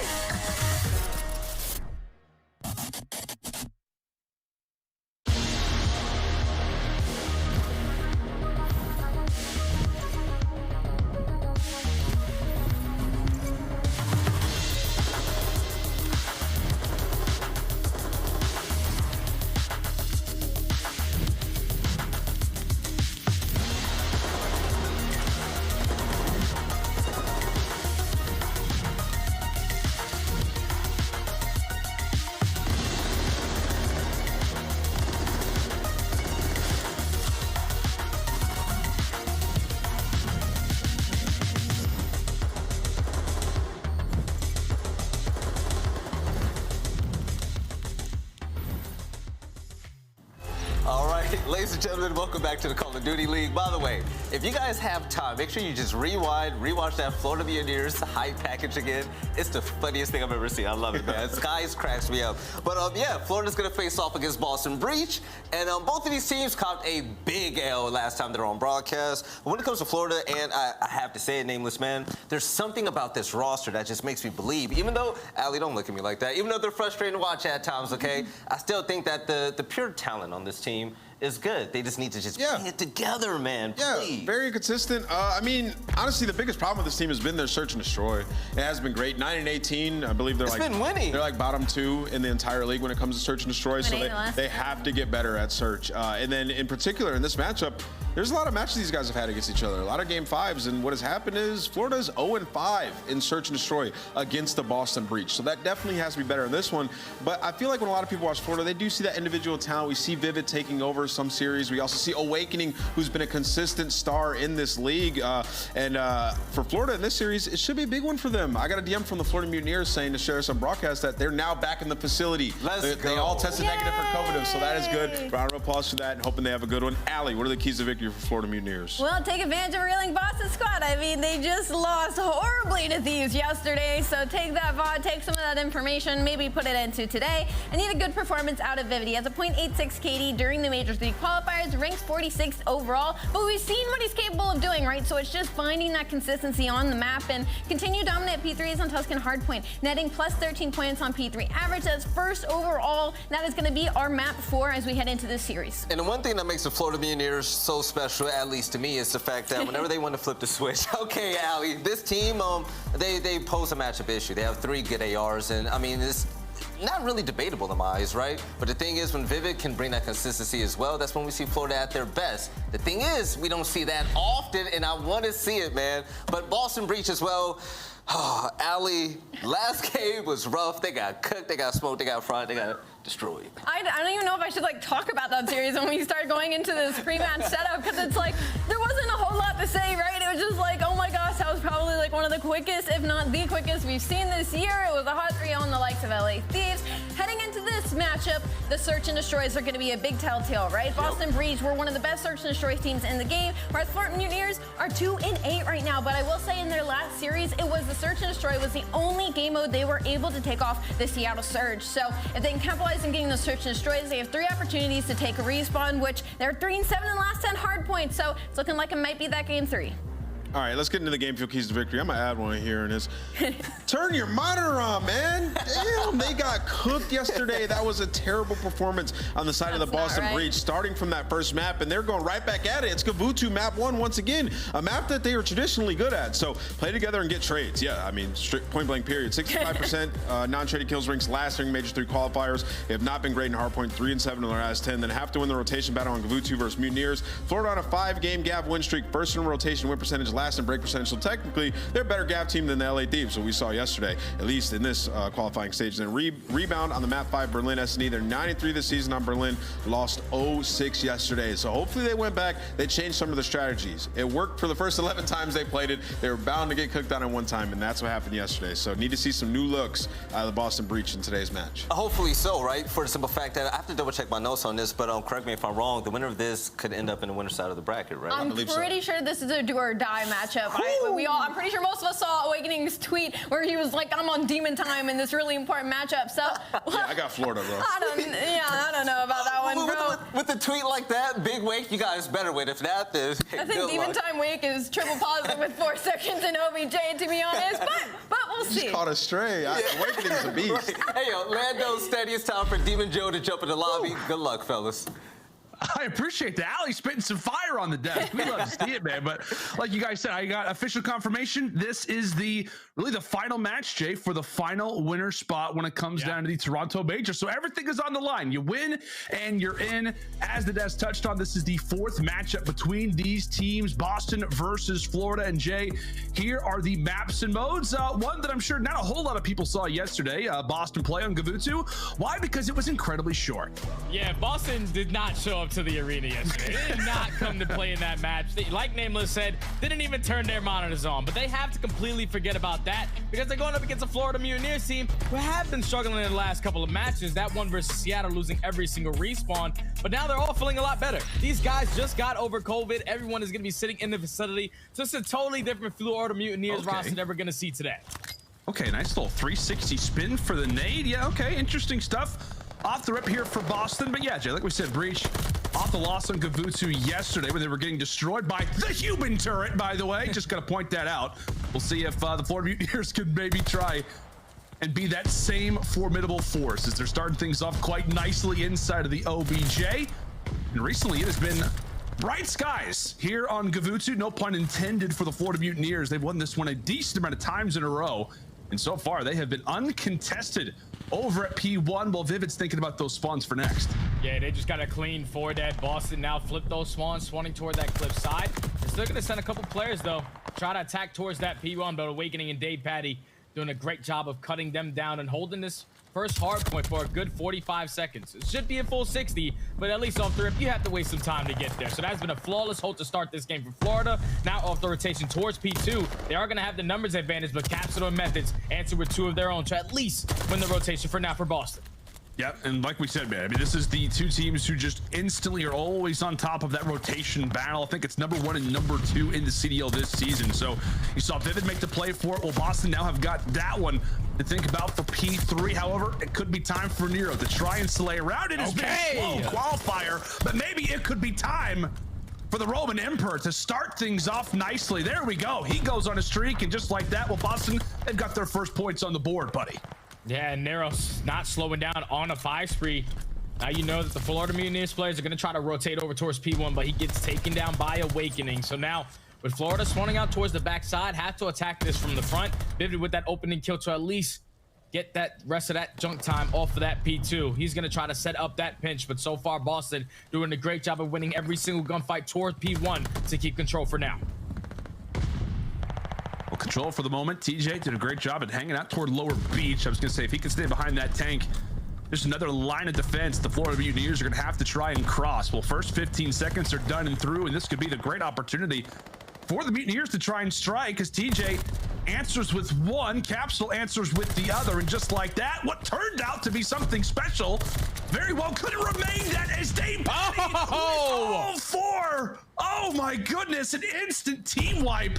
Ladies and gentlemen, welcome back to the Call of Duty League. By the way, if you guys have time, make sure you just rewatch that Florida Mutineers hype package again. It's the funniest thing I've ever seen. I love it, man. Skies cracks me up. But yeah, Florida's gonna face off against Boston Breach, and both of these teams copped a big L last time they were on broadcast. But when it comes to Florida, and I have to say it, nameless man, there's something about this roster that just makes me believe. Even though, Ali, don't look at me like that. Even though they're frustrating to watch at times, okay, I still think that the pure talent on this team is good. They just need to just bring it together, man. Please. Yeah, very consistent. I mean, honestly, the biggest problem with this team has been their search and destroy. It has been great. 9-18. I believe they're been winning. They're like bottom 2 in the entire league when it comes to search and destroy. So they have to get better at search. And then in particular in this matchup, there's a lot of matches these guys have had against each other. A lot of game 5s. And what has happened is Florida's 0-5 in search and destroy against the Boston Breach. So that definitely has to be better in this one. But I feel like when a lot of people watch Florida, they do see that individual talent. We see Vivid taking over some series. We also see Awakening, who's been a consistent star in this league. For Florida in this series, it should be a big one for them. I got a DM from the Florida Mutineers saying to share some broadcast that they're now back in the facility. They all tested negative for COVID, so that is good. Round of applause for that, and hoping they have a good one. Ali, what are the keys to victory for Florida Mutineers? Well, take advantage of a reeling Boston squad. I mean, they just lost horribly to Thieves yesterday, so take that VOD, take some of that information, maybe put it into today, and need a good performance out of Vivid. He has a .86 KD during the Major III Qualifiers, ranks 46th overall, but we've seen what he's capable of doing, right? So it's just finding that consistency on the map and continue dominant P3s on Tuscan Hardpoint, netting plus 13 points on P3 average. That's first overall. That is going to be our map 4 as we head into this series. And the one thing that makes the Florida Mutineers so special, at least to me, is the fact that whenever they want to flip the switch, okay, Ali, this team, they pose a matchup issue. They have 3 good ARs, and I mean, it's not really debatable in my eyes, right? But the thing is, when Vivid can bring that consistency as well, that's when we see Florida at their best. The thing is, we don't see that often, and I want to see it, man. But Boston Breach as well. Oh, Ali, last game was rough. They got cooked, they got smoked, they got fried, they got destroyed. I don't even know if I should like talk about that series when we start going into this pre-match setup, because it's like there wasn't a whole lot to say, right? It was just like, oh my gosh, that was probably like one of the quickest, if not the quickest we've seen this year. It was a hot 3 on the likes of LA Thieves. Heading into this matchup, the search and destroys are going to be a big telltale, right? Yep. Boston Breach were one of the best search and destroy teams in the game, whereas Florida Mutineers are 2-8 right now. But I will say in their last series, it was the search and destroy was the only game mode they were able to take off the Seattle Surge. So if they can capitalize on getting those search and destroys, they have 3 opportunities to take a respawn, which they're 3-7 in the last 10 hard points. So it's looking like it might be that game 3. All right, let's get into the game field keys to victory. I'm gonna add one here, and it's turn your monitor on, man. Damn, they got cooked yesterday. That was a terrible performance on the side of the Boston Breach, starting from that first map, and they're going right back at it. It's Gavutu map 1 once again, a map that they are traditionally good at. So play together and get trades. Yeah, I mean, point blank period. 65% non-traded kills ranks last during Major III Qualifiers. They have not been great in hardpoint, 3-7 in their last 10. Then have to win the rotation battle on Gavutu versus Mutineers. Florida on a 5-game Gav win streak, first in rotation win percentage last and break percentage. So technically, they're a better Gav team than the LA Thieves, so we saw yesterday, at least in this qualifying stage. Then rebound on the map 5 Berlin S&E. They're 9-3 this season on Berlin, lost 0-6 yesterday. So hopefully they went back, they changed some of the strategies. It worked for the first 11 times they played it. They were bound to get cooked on at one time, and that's what happened yesterday. So need to see some new looks out of the Boston Breach in today's match. Hopefully so, right? For the simple fact that I have to double check my notes on this, but correct me if I'm wrong, the winner of this could end up in the winner's side of the bracket, right? I'm pretty sure this is a do or die matchup. I'm pretty sure most of us saw Awakening's tweet where he was like, I'm on demon time in this really important matchup. So yeah, I got Florida, bro. I don't know about that one, bro. With a tweet like that, big wake, you guys better win. If not, then I think demon time wake is triple positive with 4 seconds in OBJ, to be honest. But We'll see. Just caught a stray. Awakening's a beast. Right. Hey, yo, Lando, Standy, it's time for Demon Joe to jump in the lobby. Good luck, fellas. I appreciate that. Ali spitting some fire on the desk. We love to see it, man. But like you guys said, I got official confirmation. This is really the final match, Jay, for the final winner spot when it comes down to the Toronto Major. So everything is on the line. You win and you're in. As the desk touched on, this is the fourth matchup between these teams, Boston versus Florida. And Jay, here are the maps and modes. One that I'm sure not a whole lot of people saw yesterday, Boston play on Gavutu. Why? Because it was incredibly short. Yeah, Boston did not show up to the arena yesterday. They did not come to play in that match. They, like Nameless said, didn't even turn their monitors on. But they have to completely forget about that because they're going up against a Florida Mutineers team who have been struggling in the last couple of matches. That one versus Seattle losing every single respawn. But now they're all feeling a lot better. These guys just got over COVID. Everyone is going to be sitting in the facility. So it's a totally different Florida Mutineers roster that we're going to see today. Okay, nice little 360 spin for the nade. Yeah, okay, interesting stuff. Off the rip here for Boston. But yeah, Jay, like we said, Breach off the loss on Gavutu yesterday when they were getting destroyed by the human turret, by the way. Just got to point that out. We'll see if the Florida Mutineers can maybe try and be that same formidable force as they're starting things off quite nicely inside of the OBJ. And recently it has been bright skies here on Gavutu. No pun intended for the Florida Mutineers. They've won this one a decent amount of times in a row. And so far, they have been uncontested over at P1 while Vivid's thinking about those spawns for next. Yeah, they just got a clean 4 dead. Boston now flip those spawns, spawning toward that cliff side. They're still going to send a couple players, though. Try to attack towards that P1, but Awakening and aBeZy doing a great job of cutting them down and holding this first hard point for a good 45 seconds. It should be a full 60, but at least off the rip, you have to waste some time to get there. So that's been a flawless hold to start this game for Florida. Now off the rotation towards P2, they are going to have the numbers advantage, but Capsidal and Methodz answer with 2 of their own to at least win the rotation for now for Boston. Yep, and like we said, man, I mean, this is the two teams who just instantly are always on top of that rotation battle. I think it's #1 and #2 in the CDL this season. So you saw Vivid make the play for it. Well, Boston now have got that one to think about for P3. However, it could be time for Nero to try and slay around it. It's been a slow qualifier, but maybe it could be time for the Roman Emperor to start things off nicely. There we go. He goes on a streak, and just like that, well, Boston, they've got their first points on the board, buddy. Yeah, and Nero's not slowing down on a 5 spree. Now you know that the Florida Mutineers players are going to try to rotate over towards P1, but he gets taken down by Awakening. So now, with Florida spawning out towards the backside, have to attack this from the front. Vivid with that opening kill to at least get that rest of that junk time off of that P2. He's going to try to set up that pinch, but so far Boston doing a great job of winning every single gunfight towards P1 to keep control for now. Well, control for the moment. TJ did a great job at hanging out toward lower beach. I was going to say, if he can stay behind that tank, there's another line of defense the Florida Mutineers are going to have to try and cross. Well, first 15 seconds are done and through, and this could be the great opportunity for the Mutineers to try and strike, as TJ answers with one, Capsidal answers with the other, and just like that, what turned out to be something special very well could have remained that as aBeZy all 4. Oh my goodness, an instant team wipe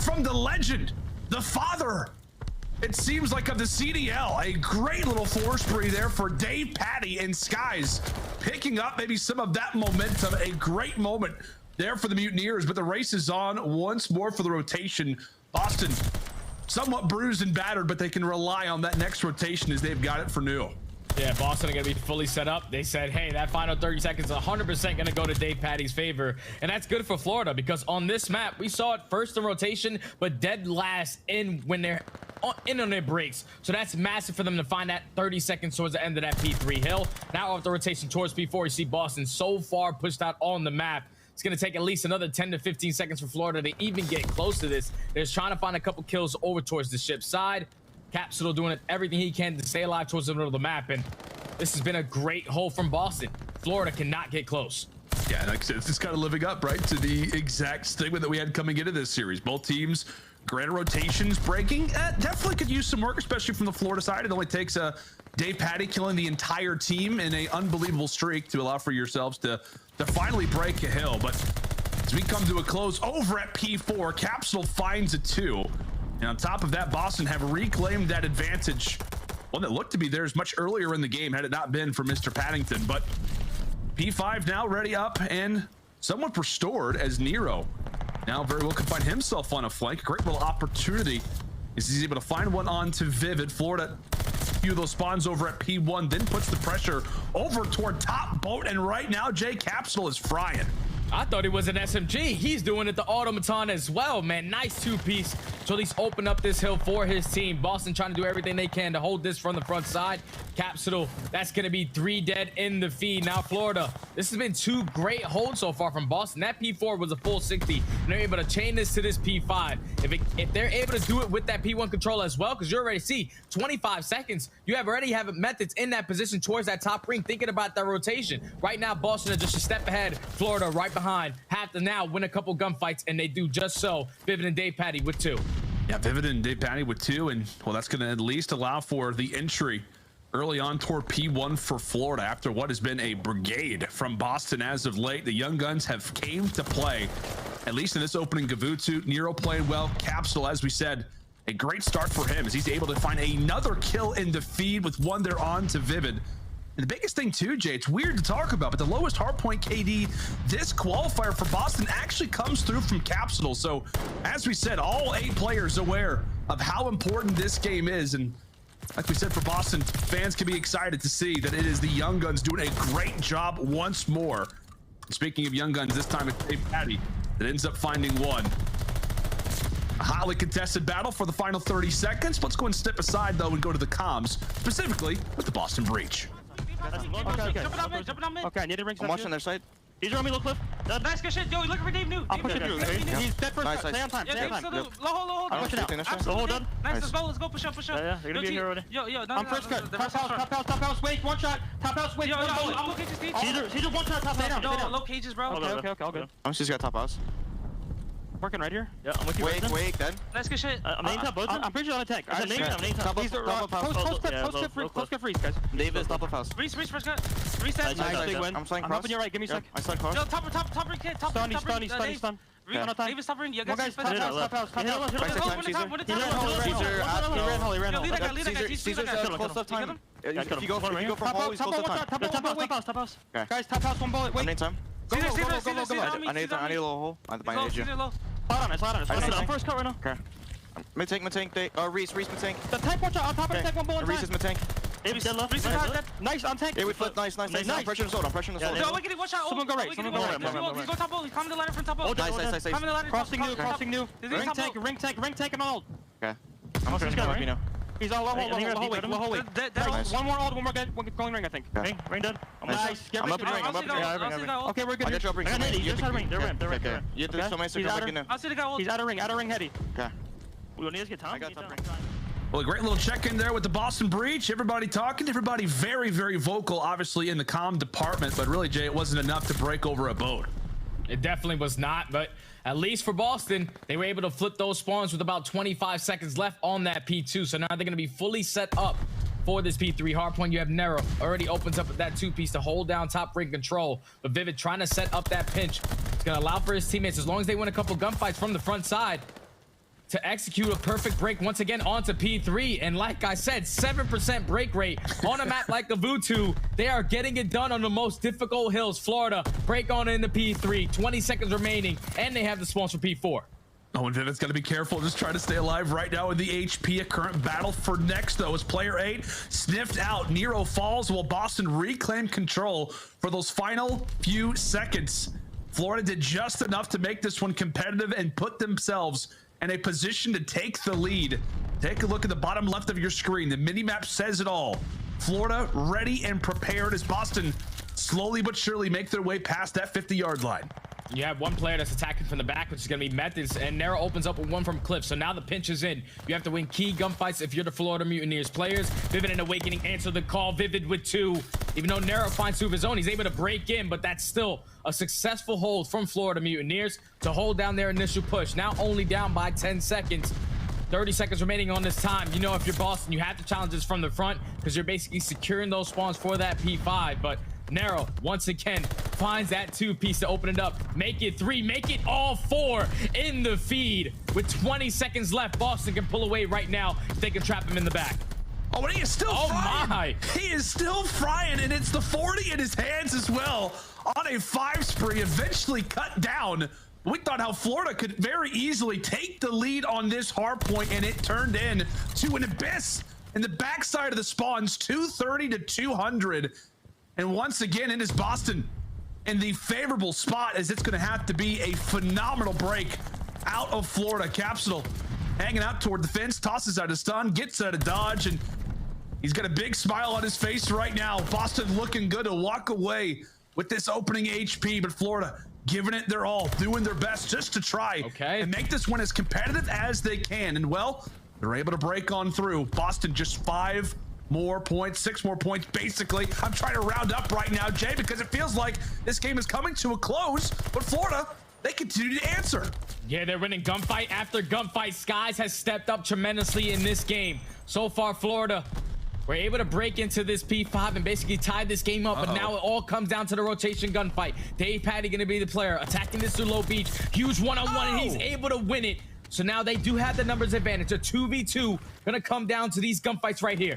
from the legend, the father, it seems like, of the CDL. A great little 4 spree there for aBeZy and Skies, picking up maybe some of that momentum. A great moment there for the Mutineers, but the race is on once more for the rotation. Boston somewhat bruised and battered, but they can rely on that next rotation as they've got it for new. Yeah, Boston are going to be fully set up. They said, hey, that final 30 seconds is 100% going to go to aBeZy's favor. And that's good for Florida, because on this map, we saw it first in rotation, but dead last in when they're in on their breaks. So that's massive for them to find that 30 seconds towards the end of that P3 hill. Now off the rotation towards P4, you see Boston so far pushed out on the map. It's going to take at least another 10 to 15 seconds for Florida to even get close to this. They're just trying to find a couple kills over towards the ship side. Capsidal doing everything he can to stay alive towards the middle of the map, and this has been a great hold from Boston. Florida cannot get close. Yeah, like I said, it's just kind of living up, right, to the exact stigma that we had coming into this series. Both teams, great rotations breaking. Definitely could use some work, especially from the Florida side. It only takes aBeZy killing the entire team in an unbelievable streak to allow for yourselves to finally break a hill. But as we come to a close over at P4, Capsidal finds a 2. And on top of that, Boston have reclaimed that advantage, one that looked to be theirs much earlier in the game had it not been for Mr. Paddington. But P5 now ready up and somewhat restored, as Nero now very well could find himself on a flank. Great little opportunity He's able to find one onto Vivid. Florida, few of those spawns over at P1, then puts the pressure over toward top boat, and right now Jay Capsidal is frying. I thought he was an SMG. He's doing it the automaton as well, man. Nice two-piece to at least open up this hill for his team. Boston trying to do everything they can to hold this from the front side. Capsidal, that's going to be 3 dead in the feed. Now Florida, this has been 2 great holds so far from Boston. That P4 was a full 60, and they're able to chain this to this P5. If they're able to do it with that P1 control as well, because you already see 25 seconds, you already have Methodz in that position towards that top ring, thinking about that rotation. Right now, Boston is just a step ahead. Florida right behind, have to now win a couple gunfights, and they do just so. Vivid and DavePatty with 2. Yeah, Vivid and DavePatty with 2, and well, that's going to at least allow for the entry early on toward P1 for Florida after what has been a brigade from Boston as of late. The Young Guns have came to play, at least in this opening. Gavutu, Nero playing well. Capsidal, as we said, a great start for him as he's able to find another kill in the feed with one there on to Vivid. And the biggest thing too, Jay, it's weird to talk about, but the lowest hardpoint KD this qualifier for Boston actually comes through from Capsidal. So as we said, all 8 players aware of how important this game is. And like we said, for Boston, fans can be excited to see that it is the Young Guns doing a great job once more. Speaking of Young Guns, this time it's DavePatty that ends up finding one. A highly contested battle for the final 30 seconds. Let's go and step aside though and go to the comms, specifically with the Boston Breach. Okay, I need to ring. I'm watching their side. He's on me, low cliff. Nice good shit. Yo, look for Dave New. I'm pushing through. He's dead first. Nice, Stay on time. Stay on time. Low, I'm pushing out. Absolutely. Hold on. Nice, let's go. Push up. Yeah, you're gonna be here already. Yo, no. I'm first cut. Top house. Wait, one shot. Top house. Wait. I'm looking at this Caesar, one shot. Top house. No, low cages, bro. Okay, all good. I'm just got top house. Working right here. Yeah, I'm with you. Wait, dead. Nice good shit. I'm name top both. I'm pretty sure on attack. I'm name top. Close clip freeze, guys. Davis, top of house. Reese, first cut. Reset. Nice, big win. I'm flying I'm cross. up on your right. Give me a sec. I slide cross. Yo, top ring kid. Top ring. Stun. Davis, top ring. You One guys, guy's top house. He ran Caesar. Caesar's close up time. If you go from hole, he's close up time. Top house. Guys, top house, one bullet. I need Wait. time. Go. I need a little hole. I need you. Slide on it. I'm first cut right now. Okay. Mid-tank. Reese mid-tank. The tank, watch out. On top of the tank, one bullet. Reese is mid-tank. Davis, dead. Nice, on tank. Yeah, we flip. Nice. I'm pressuring the sword. Yo, look at it. Watch out. Someone go right. He's go top ball. He's climbing the ladder from top ball. Nice. Climbing the ladder. Crossing new. Ring tank and all. Okay. I'm just gonna let me know. He's all low hole. One more ult, one more going ring, I think. Ring dead. Nice. I'm up in ring. Okay, we're good. I got your ring. They're You have to show my second. I'll see the guy. He's out of ring heady. Okay. We don't need to get time. I got top ring. Well, a great little check-in there with the Boston Breach. Everybody talking, everybody very, very vocal, obviously, in the comm department. But really, Jay, it wasn't enough to break over a boat. It definitely was not, but at least for Boston, they were able to flip those spawns with about 25 seconds left on that P2. So now they're going to be fully set up for this P3. Hardpoint, you have Nero already opens up with that 2-piece to hold down top ring control. But Vivid trying to set up that pinch. It's going to allow for his teammates, as long as they win a couple gunfights from the front side, to execute a perfect break once again onto P3. And like I said, 7% break rate on a map like Gavutu. They are getting it done on the most difficult hills. Florida break on into P3, 20 seconds remaining, and they have the spawns for P4. Oh, and Vivid's got to be careful, just trying to stay alive right now in the HP. A current battle for next, though, as player 8 sniffed out. Nero falls while Boston reclaimed control for those final few seconds. Florida did just enough to make this one competitive and put themselves in a position to take the lead. Take a look at the bottom left of your screen. The mini-map says it all. Florida ready and prepared as Boston slowly but surely make their way past that 50-yard line. You have one player that's attacking from the back, which is going to be Methodz, and Nero opens up with one from Cliff. So now the pinch is in. You have to win key gunfights if you're the Florida Mutineers players. Vivid and Awakening answer the call. Vivid with 2. Even though Nero finds 2 of his own, he's able to break in, but that's still a successful hold from Florida Mutineers to hold down their initial push. Now only down by 10 seconds. 30 seconds remaining on this time. You know, if you're Boston, you have to challenge this from the front because you're basically securing those spawns for that P5. But Nero, once again, finds that 2-piece to open it up. Make it 3, make it all 4 in the feed. With 20 seconds left, Boston can pull away right now if they can trap him in the back. Oh, and he is still frying. My. He is still frying, and it's the 40 in his hands as well on a 5 spree, eventually cut down We thought how Florida could very easily take the lead on this hard point, and it turned in to an abyss in the backside of the spawns, 230 to 200. And once again, it is Boston in the favorable spot, as it's going to have to be a phenomenal break out of Florida. Capsidal hanging out toward the fence, tosses out a stun, gets out of dodge, and he's got a big smile on his face right now. Boston looking good to walk away with this opening HP, but Florida giving it their all, doing their best just to try and make this one as competitive as they can. And well, they're able to break on through. Boston just 5 more points, 6 more points, basically. I'm trying to round up right now, Jay, because it feels like this game is coming to a close, but Florida, they continue to answer. Yeah, they're winning gunfight after gunfight. Skies has stepped up tremendously in this game. So far, Florida, we're able to break into this P5 and basically tie this game up, but now it all comes down to the rotation gunfight. DavePatty gonna be the player, attacking this through low beach. Huge one-on-one, and he's able to win it. So now they do have the numbers advantage. A 2v2 gonna come down to these gunfights right here.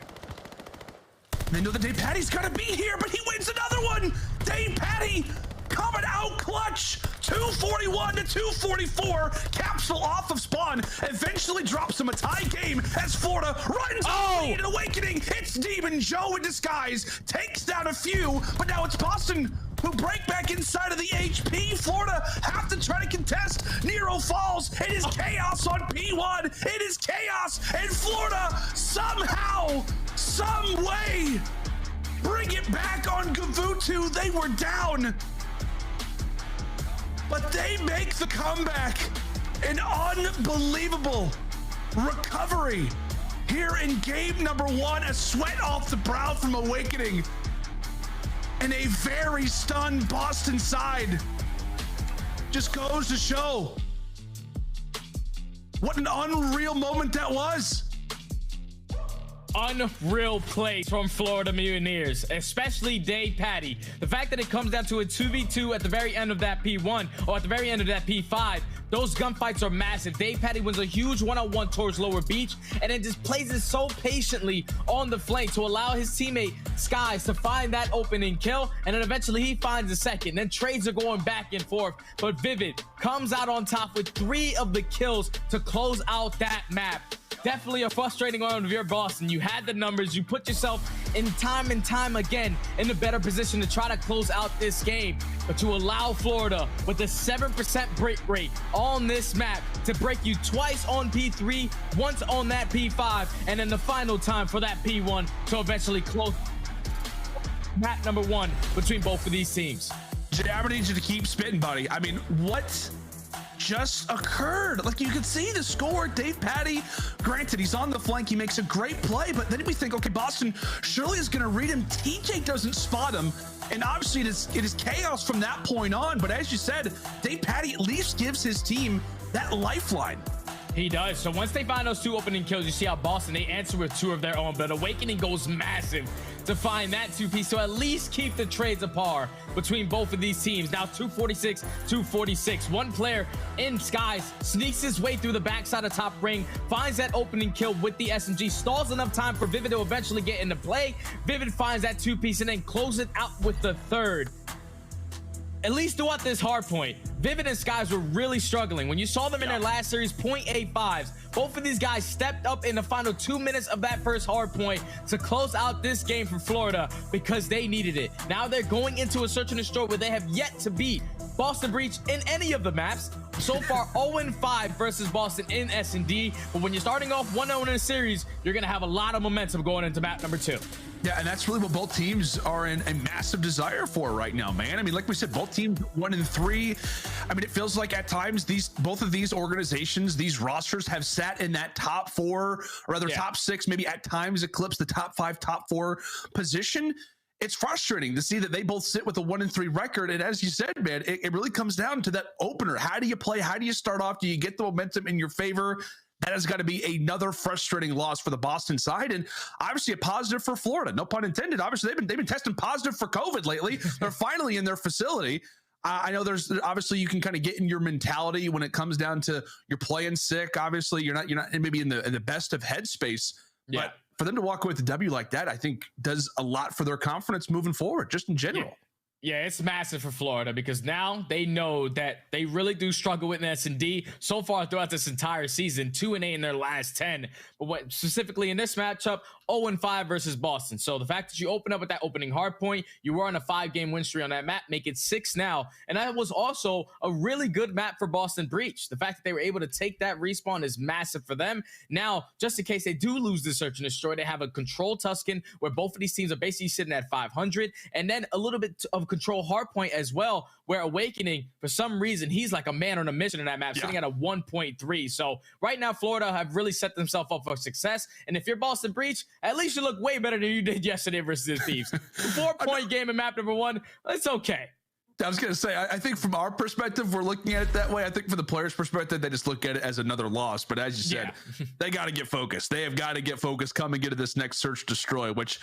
They know that DavePatty's gotta be here, but he wins another one. DavePatty coming out clutch. 241 to 244. Capsule off of spawn. Eventually drops him a tie game as Florida runs lead and Awakening. It's Demon Joe in disguise. Takes down a few, but now it's Boston who break back inside of the HP. Florida have to try to contest. Nero falls. It is chaos on P1. It is chaos, and Florida somehow, some way, bring it back on Gavutu. They were down, but they make the comeback. An unbelievable recovery here in game number 1. A sweat off the brow from Awakening, and a very stunned Boston side. Just goes to show what an unreal moment that was. Unreal plays from Florida Mutineers, especially DavePatty. The fact that it comes down to a 2v2 at the very end of that P1 or at the very end of that P5, those gunfights are massive. DavePatty wins a huge one-on-one towards lower beach and then just plays it so patiently on the flank to allow his teammate Skies to find that opening kill, and then eventually he finds the second. Then trades are going back and forth, but Vivid comes out on top with 3 of the kills to close out that map. Definitely a frustrating one of your Boston. You had the numbers, you put yourself in time and time again in a better position to try to close out this game, but to allow Florida with a 7% break rate on this map to break you twice on P3, once on that P5, and then the final time for that P1 to eventually close map number 1 between both of these teams. Jay, I need you to keep spitting, buddy. I mean, what just occurred? Like, you could see the score. DavePatty, granted, he's on the flank, he makes a great play, but then we think, okay, Boston surely is going to read him. TJ doesn't spot him, and obviously it is chaos from that point on. But as you said, DavePatty at least gives his team that lifeline. He does. So once they find those 2 opening kills, you see how Boston, they answer with 2 of their own, but Awakening goes massive to find that 2-piece to at least keep the trades apart between both of these teams. Now 246, 246. One player in Skies sneaks his way through the backside of top ring, finds that opening kill with the SMG, stalls enough time for Vivid to eventually get into play. Vivid finds that 2-piece and then closes it out with the 3rd. At least throughout this hard point, Vivid and Skies were really struggling. When you saw them in their last series, 0.85s, both of these guys stepped up in the final 2 minutes of that first hard point to close out this game for Florida because they needed it. Now they're going into a search and destroy where they have yet to beat Boston Breach in any of the maps. So far, 0-5 versus Boston in S&D. But when you're starting off 1-0 in a series, you're going to have a lot of momentum going into map number 2. Yeah, and that's really what both teams are in a massive desire for right now, man. I mean, like we said, both teams 1-3. I mean, it feels like at times both of these organizations, these rosters have sat in that top 4, or rather top 6, maybe at times eclipse the top 5, top 4 position. It's frustrating to see that they both sit with a 1-3 record. And as you said, man, it really comes down to that opener. How do you play? How do you start off? Do you get the momentum in your favor? That has got to be another frustrating loss for the Boston side, and obviously a positive for Florida. No pun intended. Obviously, they've been testing positive for COVID lately. They're finally in their facility. I know there's obviously you can kind of get in your mentality when it comes down to you're playing sick. Obviously, you're not maybe in the best of headspace. Yeah. But for them to walk away with a W like that, I think does a lot for their confidence moving forward, just in general. Yeah. Yeah, it's massive for Florida because now they know that they really do struggle with S&D so far throughout this entire season, 2-8 in their last 10. But what specifically in this matchup, 0-5 versus Boston. So the fact that you open up with that opening hard point, you were on a 5-game win streak on that map, make it 6 now. And that was also a really good map for Boston Breach. The fact that they were able to take that respawn is massive for them. Now, just in case they do lose the Search and Destroy, they have a control Tuscan where both of these teams are basically sitting at 500. And then a little bit of control hardpoint as well, where Awakening, for some reason, he's like a man on a mission in that map, sitting at a 1.3. So right now, Florida have really set themselves up for success. And if you're Boston Breach, at least you look way better than you did yesterday versus the Thieves. 4-point game in map number 1, it's okay. I was going to say, I think from our perspective, we're looking at it that way. I think from the players' perspective, they just look at it as another loss. But as you said, they got to get focused. They have got to get focused, come and get to this next Search Destroy, which